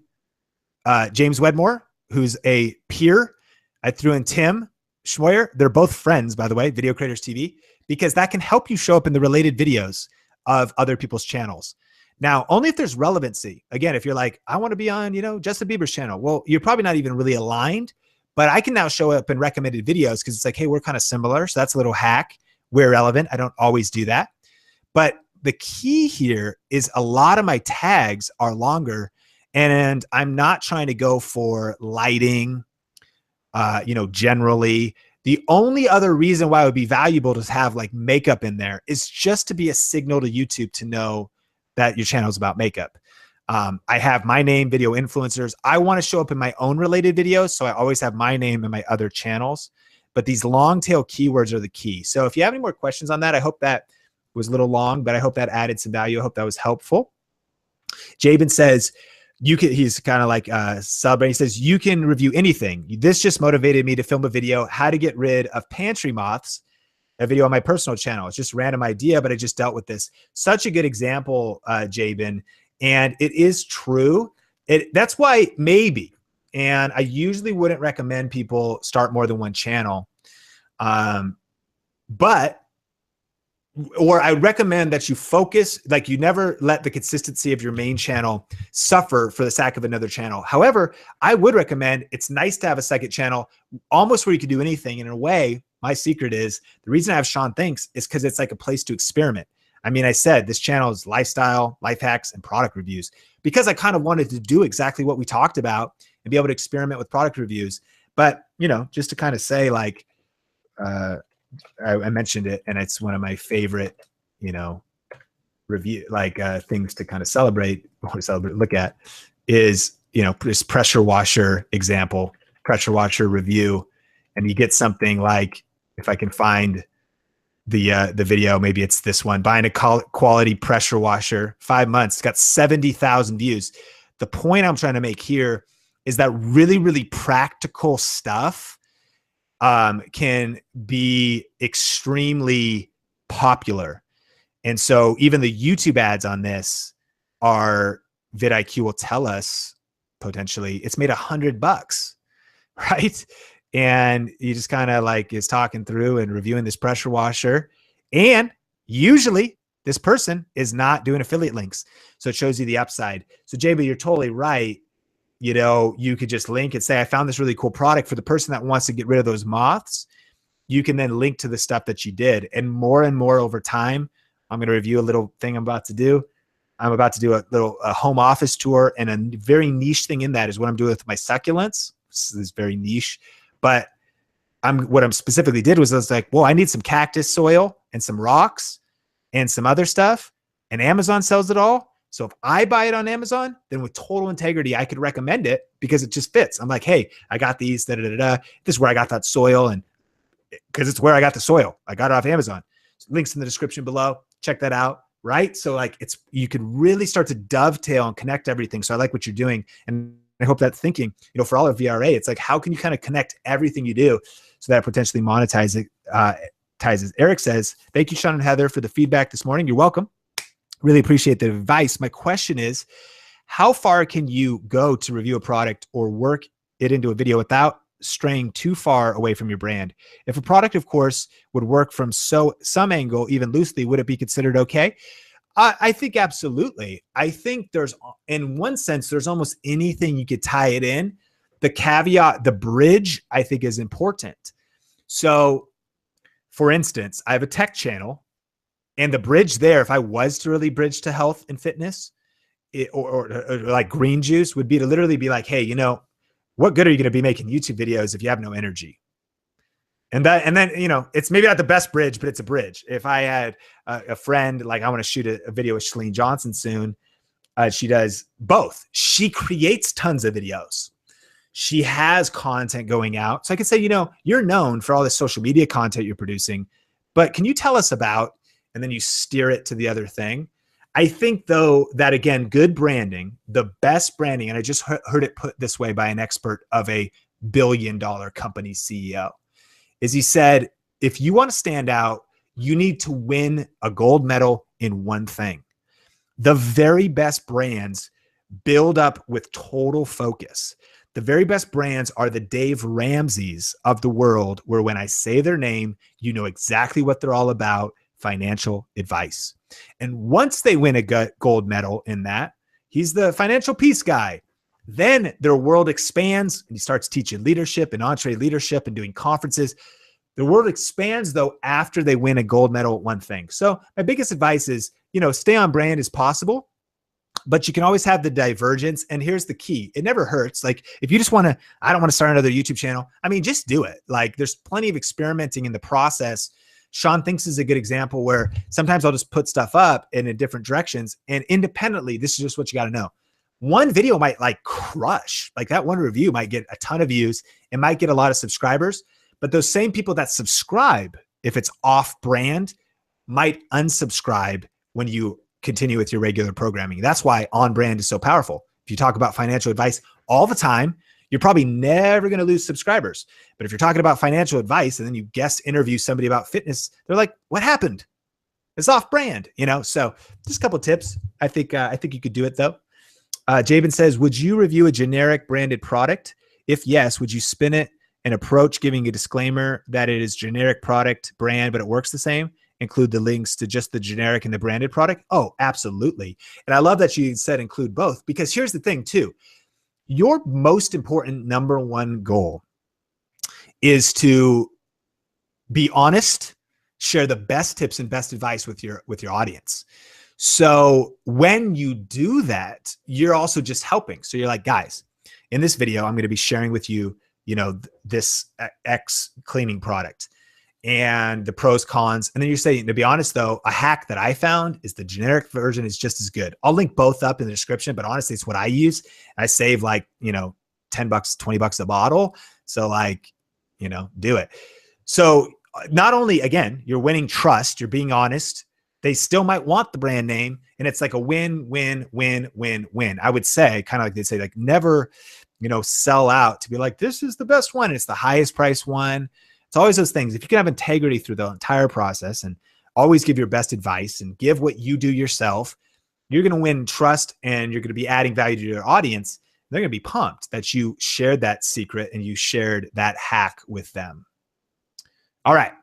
James Wedmore, who's a peer. I threw in Tim Schmoyer. They're both friends, by the way, Video Creators TV, because that can help you show up in the related videos of other people's channels. Now, only if there's relevancy. Again, if you're like, I want to be on, Justin Bieber's channel. Well, you're probably not even really aligned, but I can now show up in recommended videos because it's like, hey, we're kind of similar. So that's a little hack. We're relevant. I don't always do that. But the key here is a lot of my tags are longer, and I'm not trying to go for lighting, generally. The only other reason why it would be valuable to have like makeup in there is just to be a signal to YouTube to know that your channel is about makeup. I have my name, video influencers. I want to show up in my own related videos, so I always have my name in my other channels. But these long tail keywords are the key. So if you have any more questions on that, I hope that was a little long, but I hope that added some value. I hope that was helpful. Jabin says, he's kind of like celebrating. He says, you can review anything. This just motivated me to film a video, how to get rid of pantry moths, a video on my personal channel. It's just a random idea, but I just dealt with this. Such a good example, Jabin. And it is true. That's why maybe, and I usually wouldn't recommend people start more than one channel. Or I recommend that you focus, like you never let the consistency of your main channel suffer for the sake of another channel. However, I would recommend, it's nice to have a second channel almost where you can do anything. And in a way, my secret is, the reason I have Sean Thinks is because it's like a place to experiment. I mean, I said this channel is lifestyle, life hacks, and product reviews because I kind of wanted to do exactly what we talked about and be able to experiment with product reviews. But, just to kind of say like, I mentioned it, and it's one of my favorite, review, like things to kind of celebrate or look at is, this pressure washer example, pressure washer review. And you get something like, if I can find the video, maybe it's this one, buying a quality pressure washer, 5 months, got 70,000 views. The point I'm trying to make here is that really, really practical stuff can be extremely popular. And so even the YouTube ads on this are, vidIQ will tell us potentially it's made $100, right? And you just kind of like is talking through and reviewing this pressure washer. And usually this person is not doing affiliate links. So it shows you the upside. So JB, you're totally right. You could just link and say, I found this really cool product for the person that wants to get rid of those moths. You can then link to the stuff that you did. And more over time, I'm going to review a little thing I'm about to do. I'm about to do a home office tour, and a very niche thing in that is what I'm doing with my succulents. This is very niche, but what I'm specifically did was I was like, well, I need some cactus soil and some rocks and some other stuff, and Amazon sells it all. So if I buy it on Amazon, then with total integrity, I could recommend it because it just fits. I'm like, hey, I got these, This is where I got that soil, and because it's where I got the soil. I got it off Amazon. So links in the description below. Check that out, right? So like you can really start to dovetail and connect everything. So I like what you're doing. And I hope that thinking, for all of VRA, it's like, how can you kind of connect everything you do so that it potentially monetizes? Eric says, thank you, Sean and Heather, for the feedback this morning. You're welcome. Really appreciate the advice. My question is, how far can you go to review a product or work it into a video without straying too far away from your brand? If a product, of course, would work from some angle, even loosely, would it be considered okay? I think absolutely. I think there's, in one sense, there's almost anything you could tie it in. The caveat, the bridge, I think is important. So, for instance, I have a tech channel, and the bridge there, if I was to really bridge to health and fitness, or like green juice, would be to literally be like, hey, you know, what good are you going to be making YouTube videos if you have no energy? And then, you know, it's maybe not the best bridge, but it's a bridge. If I had a friend, like I want to shoot a video with Shalene Johnson soon, she does both. She creates tons of videos. She has content going out. So I could say, you know, you're known for all this social media content you're producing, but can you tell us about, and then you steer it to the other thing. I think though that, again, good branding, the best branding, and I just heard it put this way by an expert of a billion-dollar company CEO, is he said, if you want to stand out, you need to win a gold medal in one thing. The very best brands build up with total focus. The very best brands are the Dave Ramseys of the world, where when I say their name, you know exactly what they're all about: financial advice. And once they win a gold medal in that, he's the financial peace guy. Then their world expands and he starts teaching leadership and EntreLeadership and doing conferences. The world expands though after they win a gold medal at one thing. So my biggest advice is, you know, stay on brand as possible, but you can always have the divergence. And here's the key. It never hurts. Like if you just want to, I don't want to start another YouTube channel. I mean, just do it. Like there's plenty of experimenting in the process. Sean Thinks is a good example where sometimes I'll just put stuff up in different directions, and independently, this is just what you got to know. One video might like crush, like that one review might get a ton of views. It might get a lot of subscribers, but those same people that subscribe, if it's off brand, might unsubscribe when you continue with your regular programming. That's why on brand is so powerful. If you talk about financial advice all the time, you're probably never going to lose subscribers. But if you're talking about financial advice and then you guest interview somebody about fitness, they're like, what happened? It's off brand, you know? So just a couple of tips. I think you could do it though. Jabin says, would you review a generic branded product? If yes, would you spin it and approach giving a disclaimer that it is generic product brand, but it works the same? Include the links to just the generic and the branded product? Oh, absolutely. And I love that you said include both, because here's the thing too. Your most important number one goal is to be honest, share the best tips and best advice with your audience. So when you do that, you're also just helping. So you're like, guys, in this video, I'm going to be sharing with you, you know, this X cleaning product and the pros, cons. And then you're saying, to be honest though, a hack that I found is the generic version is just as good. I'll link both up in the description, but honestly, it's what I use. I save like, you know, $10, $20 a bottle. So like, you know, do it. So not only, again, you're winning trust, you're being honest. They still might want the brand name, and it's like a win, win, win, win, win. I would say, kind of like they say, like never, you know, sell out to be like, this is the best one. It's the highest price one. It's always those things. If you can have integrity through the entire process and always give your best advice and give what you do yourself, you're going to win trust and you're going to be adding value to your audience. They're going to be pumped that you shared that secret and you shared that hack with them. All right.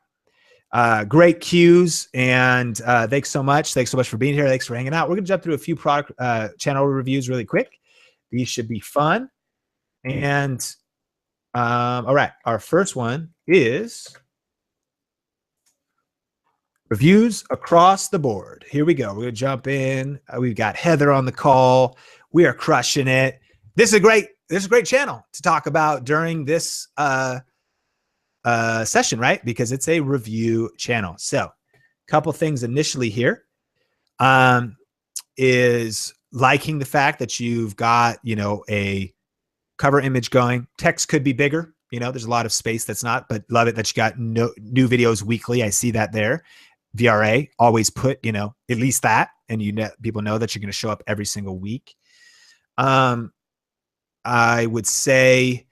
Great cues. And thanks so much. Thanks so much for being here. Thanks for hanging out. We're going to jump through a few product channel reviews really quick. These should be fun. And all right. Our first one is reviews across the board. Here we go. We're going to jump in. We've got Heather on the call. We are crushing it. This is a great channel to talk about during this session, right? Because it's a review channel. So a couple things initially here is liking the fact that you've got, you know, a cover image going. Text could be bigger. You know, there's a lot of space that's not, but love it that you got new videos weekly. I see that there. VRA, always put, you know, at least that. And people know that you're going to show up every single week. I would say,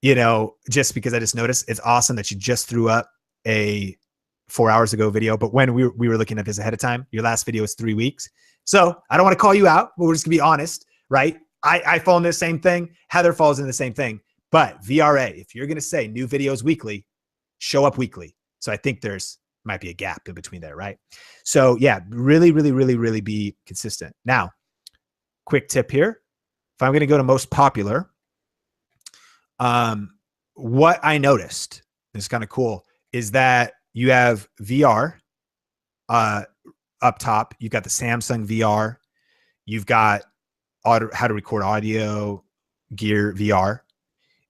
you know, just because I just noticed, it's awesome that you just threw up a 4 hours ago video. But when we were looking at this ahead of time, your last video was 3 weeks. So I don't want to call you out, but we're just gonna be honest, right? I fall in the same thing. Heather falls in the same thing. But VRA, if you're going to say new videos weekly, show up weekly. So I think there's might be a gap in between there, right? So yeah, really be consistent. Now, quick tip here. If I'm going to go to most popular, what I noticed is kind of cool is that you have VR up top. You've got the Samsung VR. You've got how to record audio gear VR.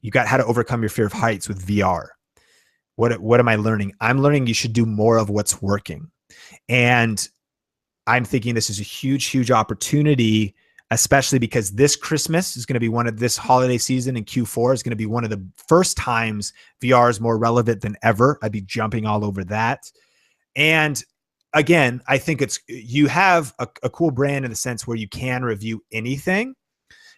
You've got how to overcome your fear of heights with VR. What am I learning? I'm learning you should do more of what's working. And I'm thinking this is a huge opportunity, especially because this Christmas is going to be this holiday season in Q4 is going to be one of the first times VR is more relevant than ever. I'd be jumping all over that. And again, I think you have a cool brand in the sense where you can review anything,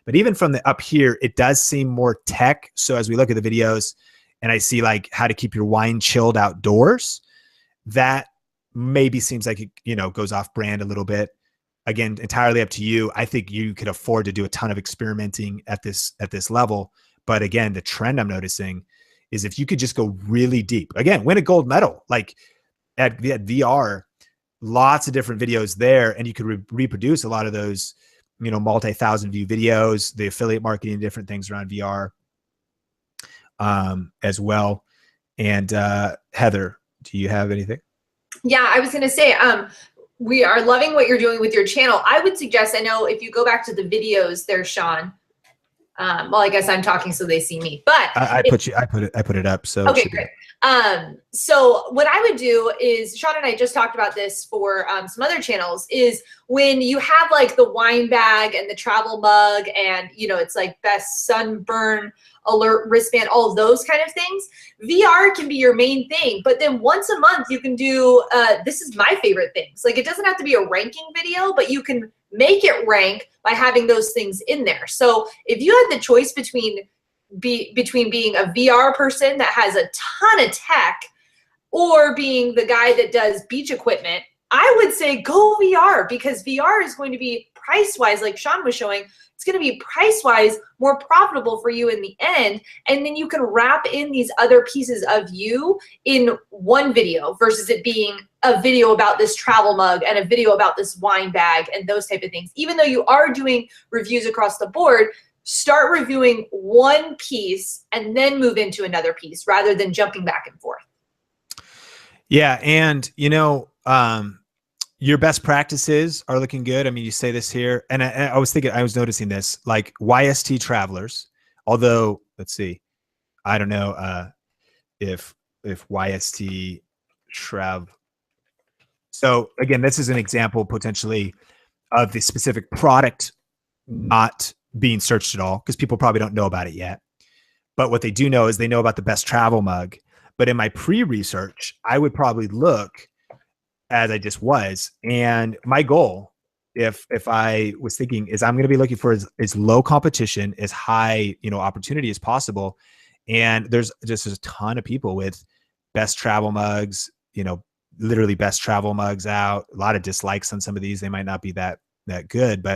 but even from the up here, it does seem more tech. So as we look at the videos and I see like how to keep your wine chilled outdoors, that maybe seems like it, goes off brand a little bit. Again, entirely up to you. I think you could afford to do a ton of experimenting at this level. But again, the trend I'm noticing is if you could just go really deep, again, win a gold medal, like at VR, lots of different videos there. And you could reproduce a lot of those, multi-thousand view videos, the affiliate marketing, different things around VR as well. And Heather, do you have anything?
Yeah, I was going to say, we are loving what you're doing with your channel. I would suggest, I know if you go back to the videos there, Sean, well, I guess I'm talking so they see me, but
I put it up. So
okay, great. So what I would do is, Sean and I just talked about this for some other channels, is when you have like the wine bag and the travel mug and, it's like best sunburn alert wristband, all of those kind of things, VR can be your main thing. But then once a month you can do, this is my favorite things. Like it doesn't have to be a ranking video, but you can make it rank by having those things in there. So if you had the choice between being a VR person that has a ton of tech or being the guy that does beach equipment, I would say go VR, because VR is going to be price-wise, like Sean was showing, it's going to be price-wise more profitable for you in the end. And then you can wrap in these other pieces of you in one video versus it being a video about this travel mug and a video about this wine bag and those type of things. Even though you are doing reviews across the board, start reviewing one piece and then move into another piece rather than jumping back and forth.
Yeah. And, your best practices are looking good. I mean, you say this here, and I was noticing this, like YST travelers, although, let's see, I don't know if YST travel. So again, this is an example potentially of the specific product not being searched at all, because people probably don't know about it yet. But what they do know is they know about the best travel mug. But in my pre-research, I would probably look as I just was. And my goal, if I was thinking, is I'm going to be looking for as low competition, as high, opportunity as possible. And there's just a ton of people with best travel mugs, literally best travel mugs out. A lot of dislikes on some of these. They might not be that good,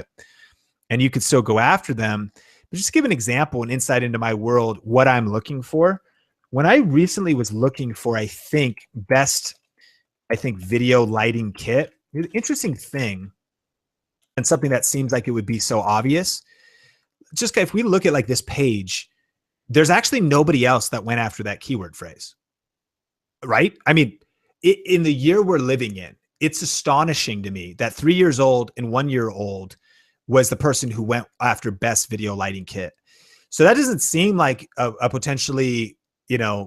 and you could still go after them. But just to give an example, an insight into my world, what I'm looking for. When I recently was looking for, best video lighting kit, the interesting thing, and something that seems like it would be so obvious, just if we look at like this page, there's actually nobody else that went after that keyword phrase, right? I mean, in the year we're living in, it's astonishing to me that 3 years old and 1 year old was the person who went after best video lighting kit. So that doesn't seem like a potentially,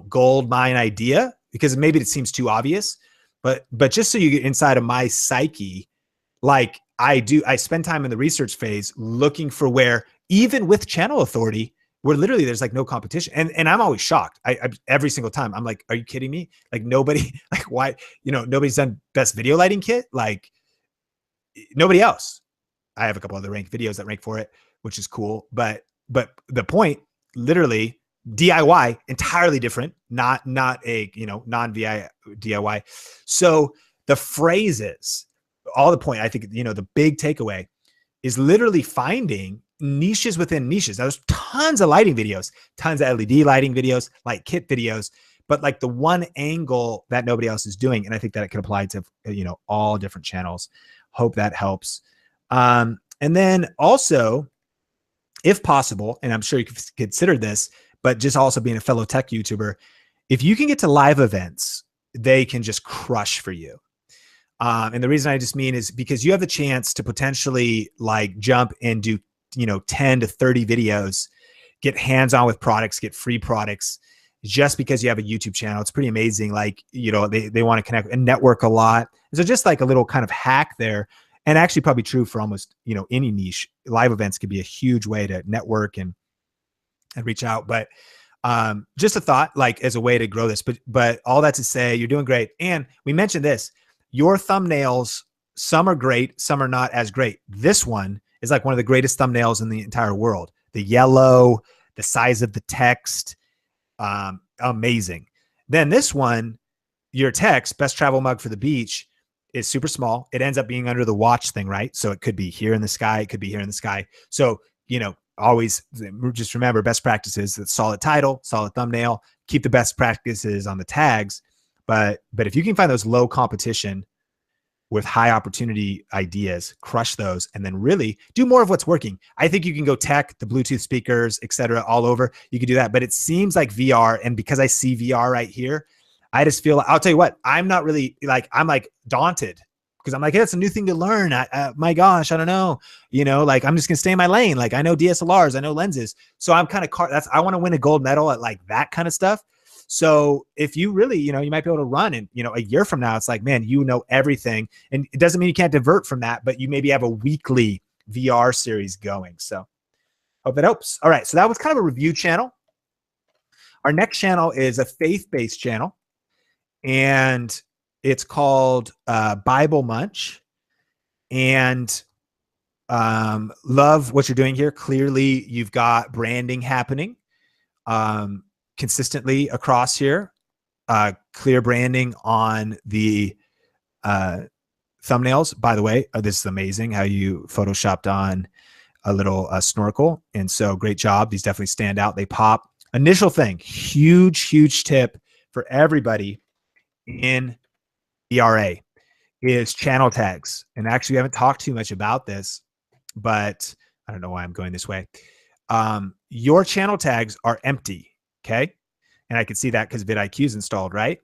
gold mine idea, because maybe it seems too obvious. But just so you get inside of my psyche, like I spend time in the research phase looking for where, even with channel authority, where literally there's like no competition. And I'm always shocked. I every single time I'm like, are you kidding me? Like nobody, like why, nobody's done best video lighting kit. Like nobody else. I have a couple other ranked videos that rank for it, which is cool. But the point, literally, DIY, entirely different, not a, non-VI DIY. So the phrases, all the point, I think, the big takeaway is literally finding niches within niches. Now, there's tons of lighting videos, tons of LED lighting videos, light kit videos, but like the one angle that nobody else is doing. And I think that it can apply to, all different channels. Hope that helps. And then also, if possible, and I'm sure you could consider this, but just also being a fellow tech YouTuber, if you can get to live events, they can just crush for you. And the reason I just mean is because you have the chance to potentially like jump and do, 10 to 30 videos, get hands-on with products, get free products just because you have a YouTube channel. It's pretty amazing. Like, they want to connect and network a lot. So just like a little kind of hack there, and actually probably true for almost, any niche. Live events could be a huge way to network and reach out. But just a thought, like as a way to grow this, but all that to say, you're doing great. And we mentioned this, your thumbnails, some are great, some are not as great. This one is like one of the greatest thumbnails in the entire world. The yellow, the size of the text, amazing. Then this one, your text, best travel mug for the beach, is super small. It ends up being under the watch thing, right? So it could be here in the sky. It could be here in the sky. So, always just remember best practices, the solid title, solid thumbnail, keep the best practices on the tags. But if you can find those low competition with high opportunity ideas, crush those, and then really do more of what's working. I think you can go tech, the Bluetooth speakers, etc., all over. You can do that, but it seems like VR, and because I see VR right here, I just feel, I'll tell you what, I'm not really like, I'm like daunted because I'm like, hey, it's a new thing to learn. My gosh, I don't know, like I'm just gonna stay in my lane. Like I know DSLRs, I know lenses. So I'm kind of, I want to win a gold medal at like that kind of stuff. So if you really, you might be able to run and, a year from now, it's like, man, everything. And it doesn't mean you can't divert from that, but you maybe have a weekly VR series going. So hope that helps. All right. So that was kind of a review channel. Our next channel is a faith-based channel, and it's called Bible Munch. And love what you're doing here. Clearly you've got branding happening. Consistently across here, clear branding on the thumbnails. By the way, this is amazing how you photoshopped on a little snorkel. And so great job. These definitely stand out. They pop. Initial thing, huge tip for everybody in VRA is channel tags. And actually, we haven't talked too much about this, but I don't know why I'm going this way. Your channel tags are empty. Okay. And I can see that because vidIQ is installed, right?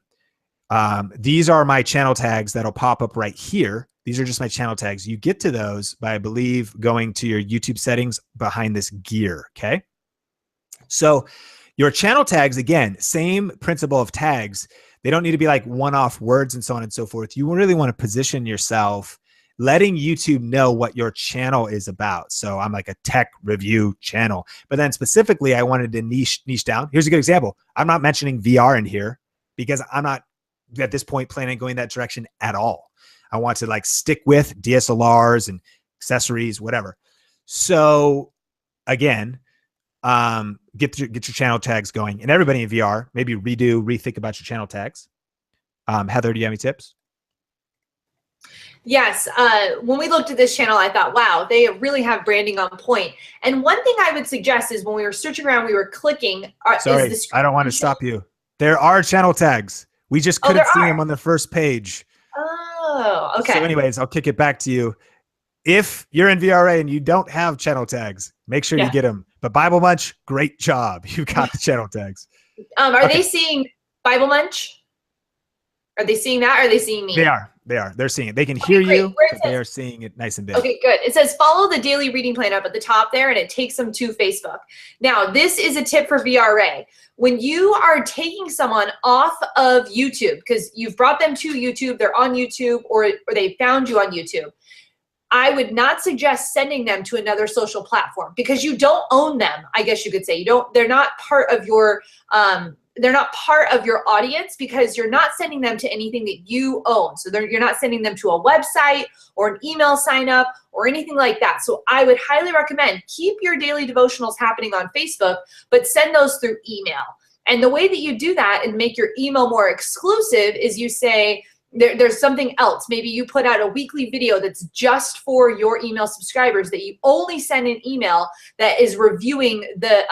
These are my channel tags that'll pop up right here. These are just my channel tags. You get to those by, I believe, going to your YouTube settings behind this gear. Okay. So your channel tags, again, same principle of tags. They don't need to be like one-off words and so on and so forth. You really want to position yourself, letting YouTube know what your channel is about. So I'm like a tech review channel, but then specifically I wanted to niche down. Here's a good example. I'm not mentioning VR in here because I'm not at this point planning on going that direction at all. I want to like stick with DSLRs and accessories, whatever. So again, get your channel tags going, and everybody in VR, maybe rethink about your channel tags. Heather, do you have any tips?
Yes. When we looked at this channel, I thought, wow, they really have branding on point. And one thing I would suggest is when we were searching around, we were clicking.
Sorry, I don't want to stop you. There are channel tags. We just couldn't see them on the first page.
Oh, okay.
So anyways, I'll kick it back to you. If you're in VRA and you don't have channel tags, make sure you get them. But Bible Munch, great job. You've got the channel tags.
Are they seeing Bible Munch? Are they seeing that? Or are they seeing me?
They are. They're seeing it. They can hear you, but they are seeing it nice and big.
Okay, good. It says follow the daily reading plan up at the top there, and it takes them to Facebook. Now, this is a tip for VRA. When you are taking someone off of YouTube, because you've brought them to YouTube, they're on YouTube, or they found you on YouTube, I would not suggest sending them to another social platform because you don't own them. I guess you could say they're not part of your audience because you're not sending them to anything that you own. So you're not sending them to a website or an email sign up or anything like that. So I would highly recommend keep your daily devotionals happening on Facebook, but send those through email. And the way that you do that and make your email more exclusive is you say, there's something else. Maybe you put out a weekly video that's just for your email subscribers that you only send an email that is reviewing the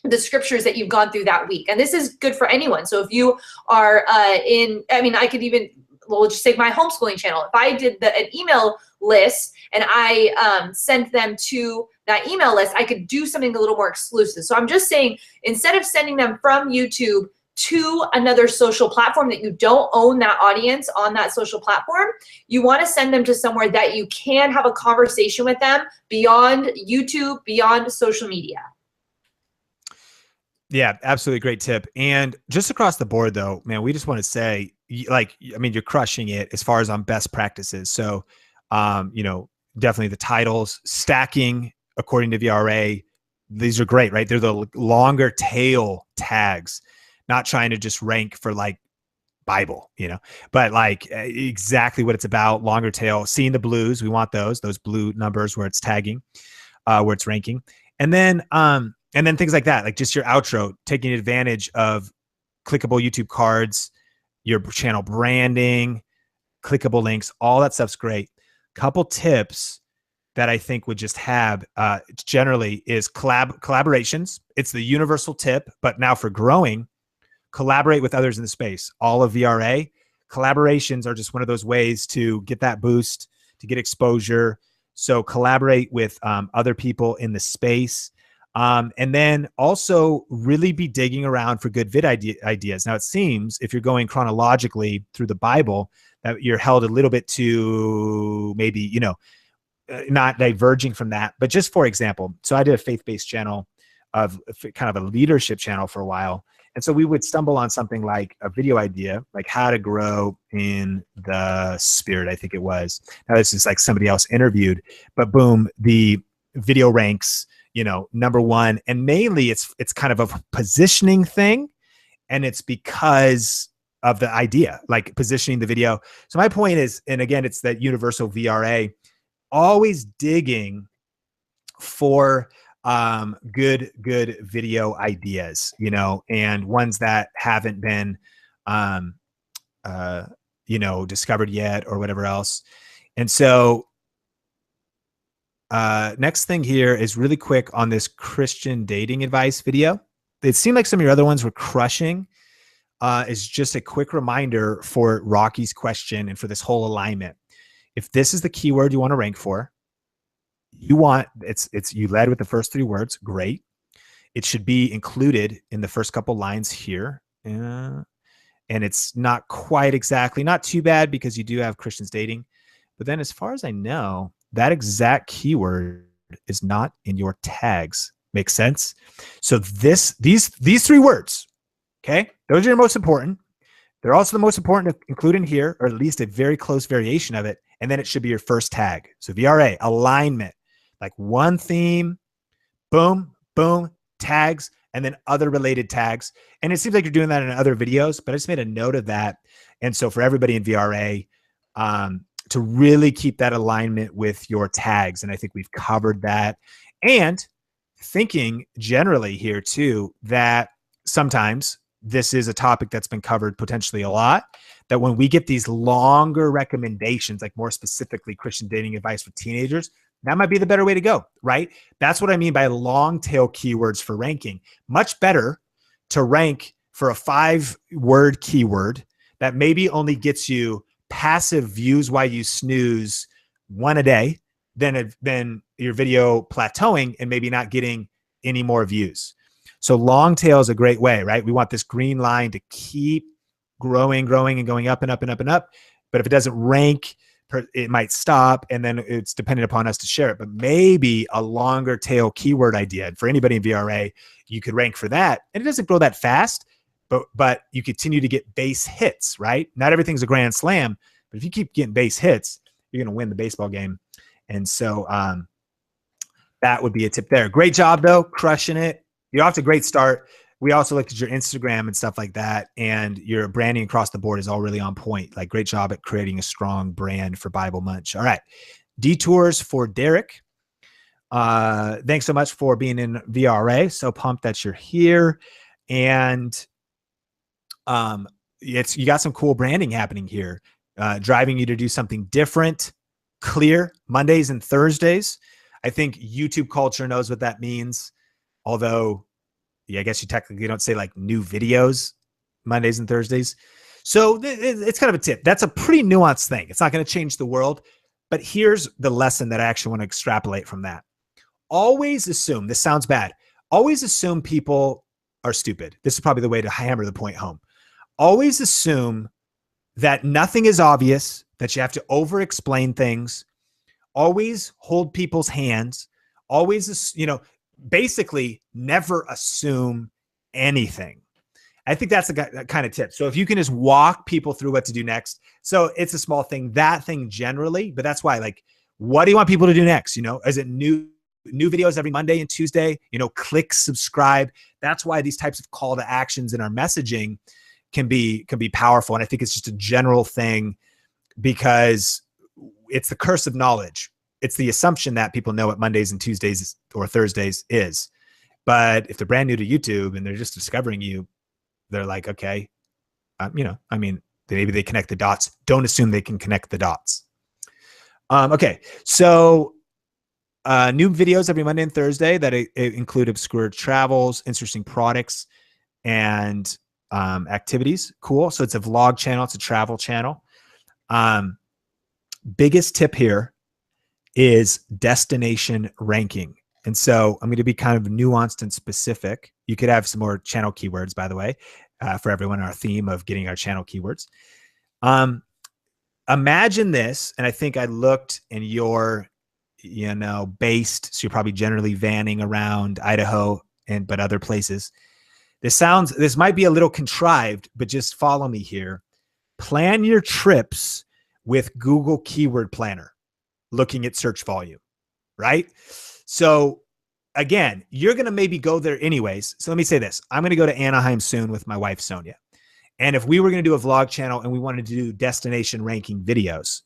the scriptures that you've gone through that week. And this is good for anyone. So if you are I could even, well, we'll just take my homeschooling channel. If I did an email list and I sent them to that email list, I could do something a little more exclusive. So I'm just saying, instead of sending them from YouTube to another social platform that you don't own that audience on that social platform, you want to send them to somewhere that you can have a conversation with them beyond YouTube, beyond social media.
Yeah, absolutely great tip. And just across the board though, man, we just want to say, like, I mean, you're crushing it as far as on best practices. So, you know, definitely the titles, stacking according to VRA, these are great, right? They're the longer tail tags, not trying to just rank for like Bible, you know, but like exactly what it's about, longer tail, seeing the blues. We want those blue numbers where it's tagging, where it's ranking. And then things like that, like just your outro, taking advantage of clickable YouTube cards, your channel branding, clickable links, all that stuff's great. Couple tips that I think would just have generally is collaborations. It's the universal tip, but now for growing, collaborate with others in the space. All of VRA, collaborations are just one of those ways to get that boost, to get exposure. So collaborate with other people in the space. And then also really be digging around for good vid ideas. Now it seems if you're going chronologically through the Bible that you're held a little bit to maybe, you know, not diverging from that, but just for example, so I did a faith-based channel of kind of a leadership channel for a while. And so we would stumble on something like a video idea, like how to grow in the spirit, I think it was. Now this is like somebody else interviewed, but boom, the video ranks, you know, #1. And mainly it's kind of a positioning thing. And it's because of the idea, like positioning the video. So my point is, and again, it's that universal VRA, always digging for good video ideas, you know, and ones that haven't been, you know, discovered yet or whatever else. And so next thing here is really quick on this Christian dating advice video. It seemed like some of your other ones were crushing. Is just a quick reminder for Rocky's question and for this whole alignment. If this is the keyword you want to rank for, you led with the first 3 words. Great. It should be included in the first couple lines here. And it's not quite exactly, not too bad because you do have Christians dating. But then as far as I know, that exact keyword is not in your tags. Makes sense? So these 3 words, okay? Those are your most important. They're also the most important to include in here, or at least a very close variation of it. And then it should be your first tag. So VRA, alignment, like one theme, boom, boom, tags, and then other related tags. And it seems like you're doing that in other videos, but I just made a note of that. And so for everybody in VRA, to really keep that alignment with your tags. And I think we've covered that. And thinking generally here too, that sometimes this is a topic that's been covered potentially a lot, that when we get these longer recommendations, like more specifically Christian dating advice for teenagers, that might be the better way to go, right? That's what I mean by long tail keywords for ranking. Much better to rank for a 5-word keyword that maybe only gets you passive views while you snooze 1 a day than your video plateauing and maybe not getting any more views. So long tail is a great way, right? We want this green line to keep growing and going up and up and up and up. But if it doesn't rank, it might stop, and then it's dependent upon us to share it. But maybe a longer tail keyword idea. And for anybody in VRA, you could rank for that. And it doesn't grow that fast, but you continue to get base hits, right? Not everything's a grand slam, but if you keep getting base hits, you're going to win the baseball game. And so that would be a tip there. Great job, though. Crushing it. You're off to a great start. We also looked at your Instagram and stuff like that, and your branding across the board is all really on point. Like, great job at creating a strong brand for Bible Munch. All right. Detours for Derek. Thanks so much for being in VRA. So pumped that you're here. And you got some cool branding happening here, driving you to do something different, clear, Mondays and Thursdays. I think YouTube culture knows what that means. Although, I guess you technically don't say like new videos Mondays and Thursdays. So it's kind of a tip. That's a pretty nuanced thing. It's not going to change the world, but here's the lesson that I actually want to extrapolate from that. Always assume, this sounds bad, always assume people are stupid. This is probably the way to hammer the point home. Always assume that nothing is obvious, that you have to over-explain things. Always hold people's hands. Always, basically never assume anything. I think that's a kind of tip. So if you can just walk people through what to do next. So it's a small thing, that thing generally, but that's why, like, what do you want people to do next? Is it new videos every Monday and Tuesday? Click subscribe. That's why these types of call to actions in our messaging can be powerful. And I think it's just a general thing because it's the curse of knowledge. It's the assumption that people know what Mondays and Tuesdays or Thursdays is. But if they're brand new to YouTube and they're just discovering you, they're like, okay, maybe they connect the dots. Don't assume they can connect the dots. Okay, so new videos every Monday and Thursday that include obscure travels, interesting products, and activities. Cool. So it's a vlog channel. It's a travel channel. Biggest tip here is destination ranking. And so I'm going to be kind of nuanced and specific. You could have some more channel keywords, by the way, for everyone, our theme of getting our channel keywords. Imagine this, and I think I looked and you're, based, so you're probably generally vanning around Idaho but other places. This might be a little contrived, but just follow me here. Plan your trips with Google Keyword Planner, looking at search volume, right? So again, you're going to maybe go there anyways. So let me say this. I'm going to go to Anaheim soon with my wife, Sonia. And if we were going to do a vlog channel and we wanted to do destination ranking videos,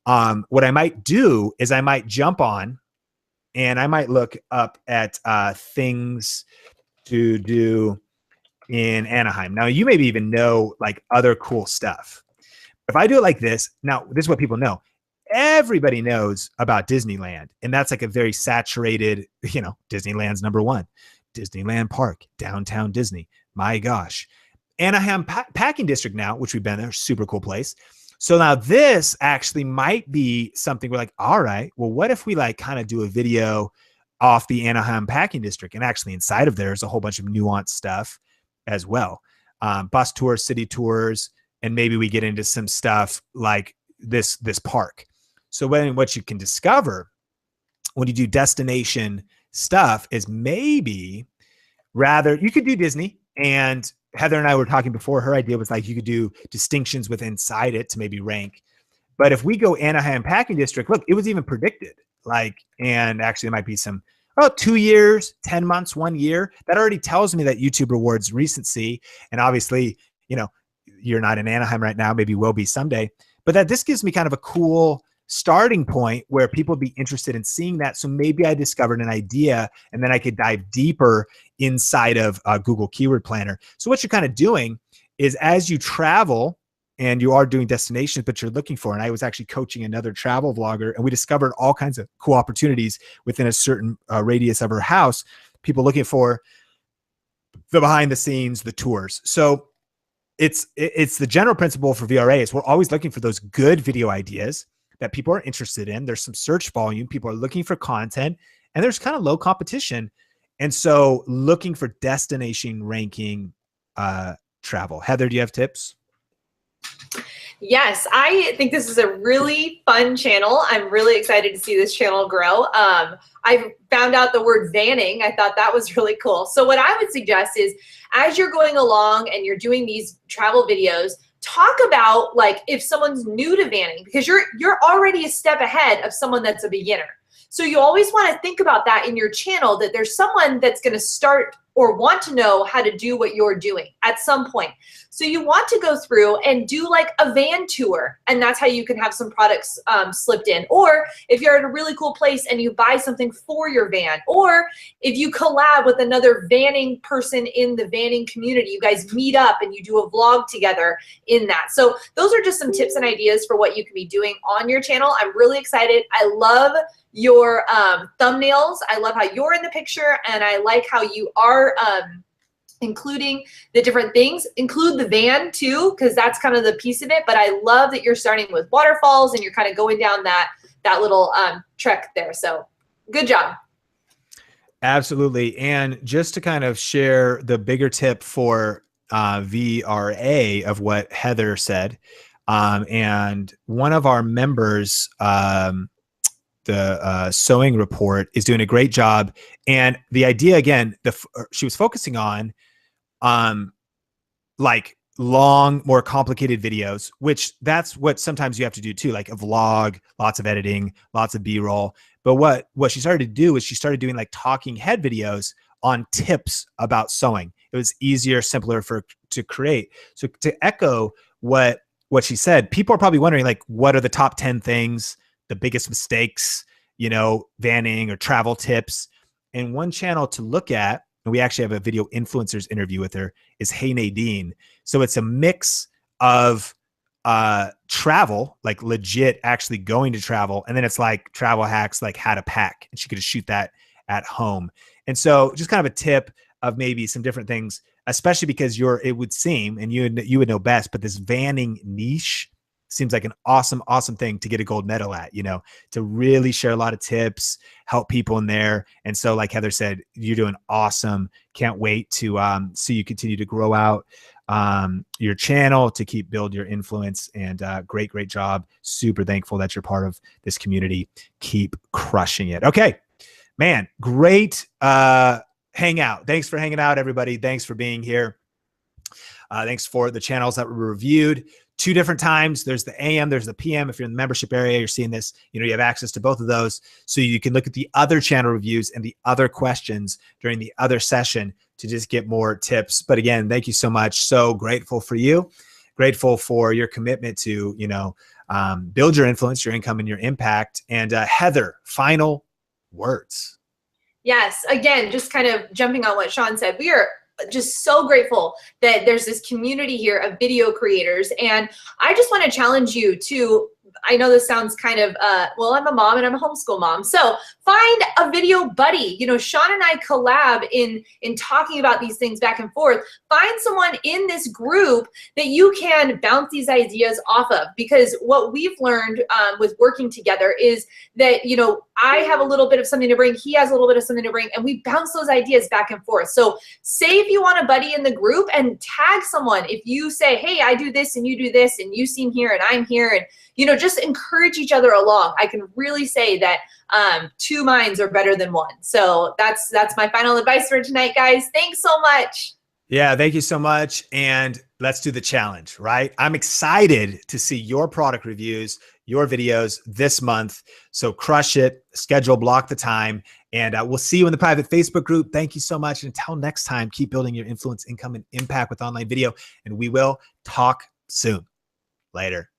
what I might do is I might jump on and I might look up at things to do in Anaheim. Now, you maybe even know like other cool stuff. If I do it like this, now this is what people know. Everybody knows about Disneyland, and that's like a very saturated, Disneyland's number one. Disneyland Park, downtown Disney. My gosh. Anaheim Packing District now, which we've been there, super cool place. So now this actually might be something we're like, all right, well, what if we like kind of do a video off the Anaheim Packing District? And actually inside of there is a whole bunch of nuanced stuff as well. Bus tours, city tours, and maybe we get into some stuff like this park. So what you can discover when you do destination stuff is maybe rather you could do Disney, and Heather and I were talking before. Her idea was like you could do distinctions with inside it to maybe rank. But if we go Anaheim Packing District, look, it was even predicted. And actually, it might be some 2 years, 10 months, 1 year. That already tells me that YouTube rewards recency. And obviously, you're not in Anaheim right now. Maybe will be someday. But that this gives me kind of a cool starting point where people would be interested in seeing that. So maybe I discovered an idea and then I could dive deeper inside of Google Keyword Planner. So what you're kind of doing is as you travel and you are doing destinations, but you're looking for, and I was actually coaching another travel vlogger and we discovered all kinds of cool opportunities within a certain radius of her house, people looking for the behind the scenes, the tours. So it's the general principle for VRA is we're always looking for those good video ideas that people are interested in. There's some search volume. People are looking for content and there's kind of low competition. And so looking for destination ranking travel. Heather, do you have tips?
Yes, I think this is a really fun channel. I'm really excited to see this channel grow. I found out the word vanning. I thought that was really cool. So what I would suggest is as you're going along and you're doing these travel videos, talk about like if someone's new to vanning, because you're already a step ahead of someone that's a beginner. So you always want to think about that in your channel, that there's someone that's going to start or want to know how to do what you're doing at some point. So you want to go through and do like a van tour, and that's how you can have some products slipped in. Or if you're at a really cool place and you buy something for your van, or if you collab with another vanning person in the vanning community, you guys meet up and you do a vlog together in that. So those are just some tips and ideas for what you can be doing on your channel. I'm really excited. I love your thumbnails. I love how you're in the picture, and I like how you are including the different things. Include the van too, because that's kind of the piece of it. But I love that you're starting with waterfalls and you're kind of going down that little trek there. So good job.
Absolutely. And just to kind of share the bigger tip for VRA of what Heather said, and one of our members, the sewing report, is doing a great job. And the idea, again, she was focusing on like long, more complicated videos, which that's what sometimes you have to do too, like a vlog, lots of editing, lots of B-roll. But what she started to do is she started doing like talking head videos on tips about sewing. It was easier, simpler to create. So to echo what she said, people are probably wondering, like, what are the top 10 things, the biggest mistakes, you know, vanning or travel tips? And one channel to look at, and we actually have a video influencers interview with her, is Hey Nadine. So it's a mix of travel, like legit actually going to travel. And then it's like travel hacks, like how to pack, and she could just shoot that at home. And so just kind of a tip of maybe some different things, especially because it would seem, and you would know best, but this vanning niche seems like an awesome thing to get a gold medal at, you know, to really share a lot of tips, help people in there. And so like Heather said, you're doing awesome. Can't wait to see you continue to grow out your channel, to keep build your influence, and great job. Super thankful that you're part of this community. Keep crushing it. Okay, man, great hangout. Thanks for hanging out, everybody. Thanks for being here. Thanks for the channels that were reviewed 2 different times. There's the AM, there's the PM. If you're in the membership area, you're seeing this, you know, you have access to both of those. So you can look at the other channel reviews and the other questions during the other session to just get more tips. But again, thank you so much. So grateful for you. Grateful for your commitment to, you know, build your influence, your income, and your impact. And Heather, final words.
Yes. Again, just kind of jumping on what Sean said, we are just so grateful that there's this community here of video creators. And I just want to challenge you to, I know this sounds kind of, well, I'm a mom and I'm a homeschool mom. So find a video buddy. You know, Sean and I collab in talking about these things back and forth. Find someone in this group that you can bounce these ideas off of, because what we've learned with working together is that, you know, I have a little bit of something to bring, he has a little bit of something to bring, and we bounce those ideas back and forth. So say if you want a buddy in the group, and tag someone. If you say, hey, I do this and you do this, and you seem here and I'm here, and, you know, just encourage each other along. I can really say that 2 minds are better than 1. So that's my final advice for tonight, guys. Thanks so much.
Yeah, thank you so much. And let's do the challenge, right? I'm excited to see your product reviews, your videos this month. So crush it, schedule, block the time, and we'll see you in the private Facebook group. Thank you so much. And until next time, keep building your influence, income, and impact with online video, and we will talk soon. Later.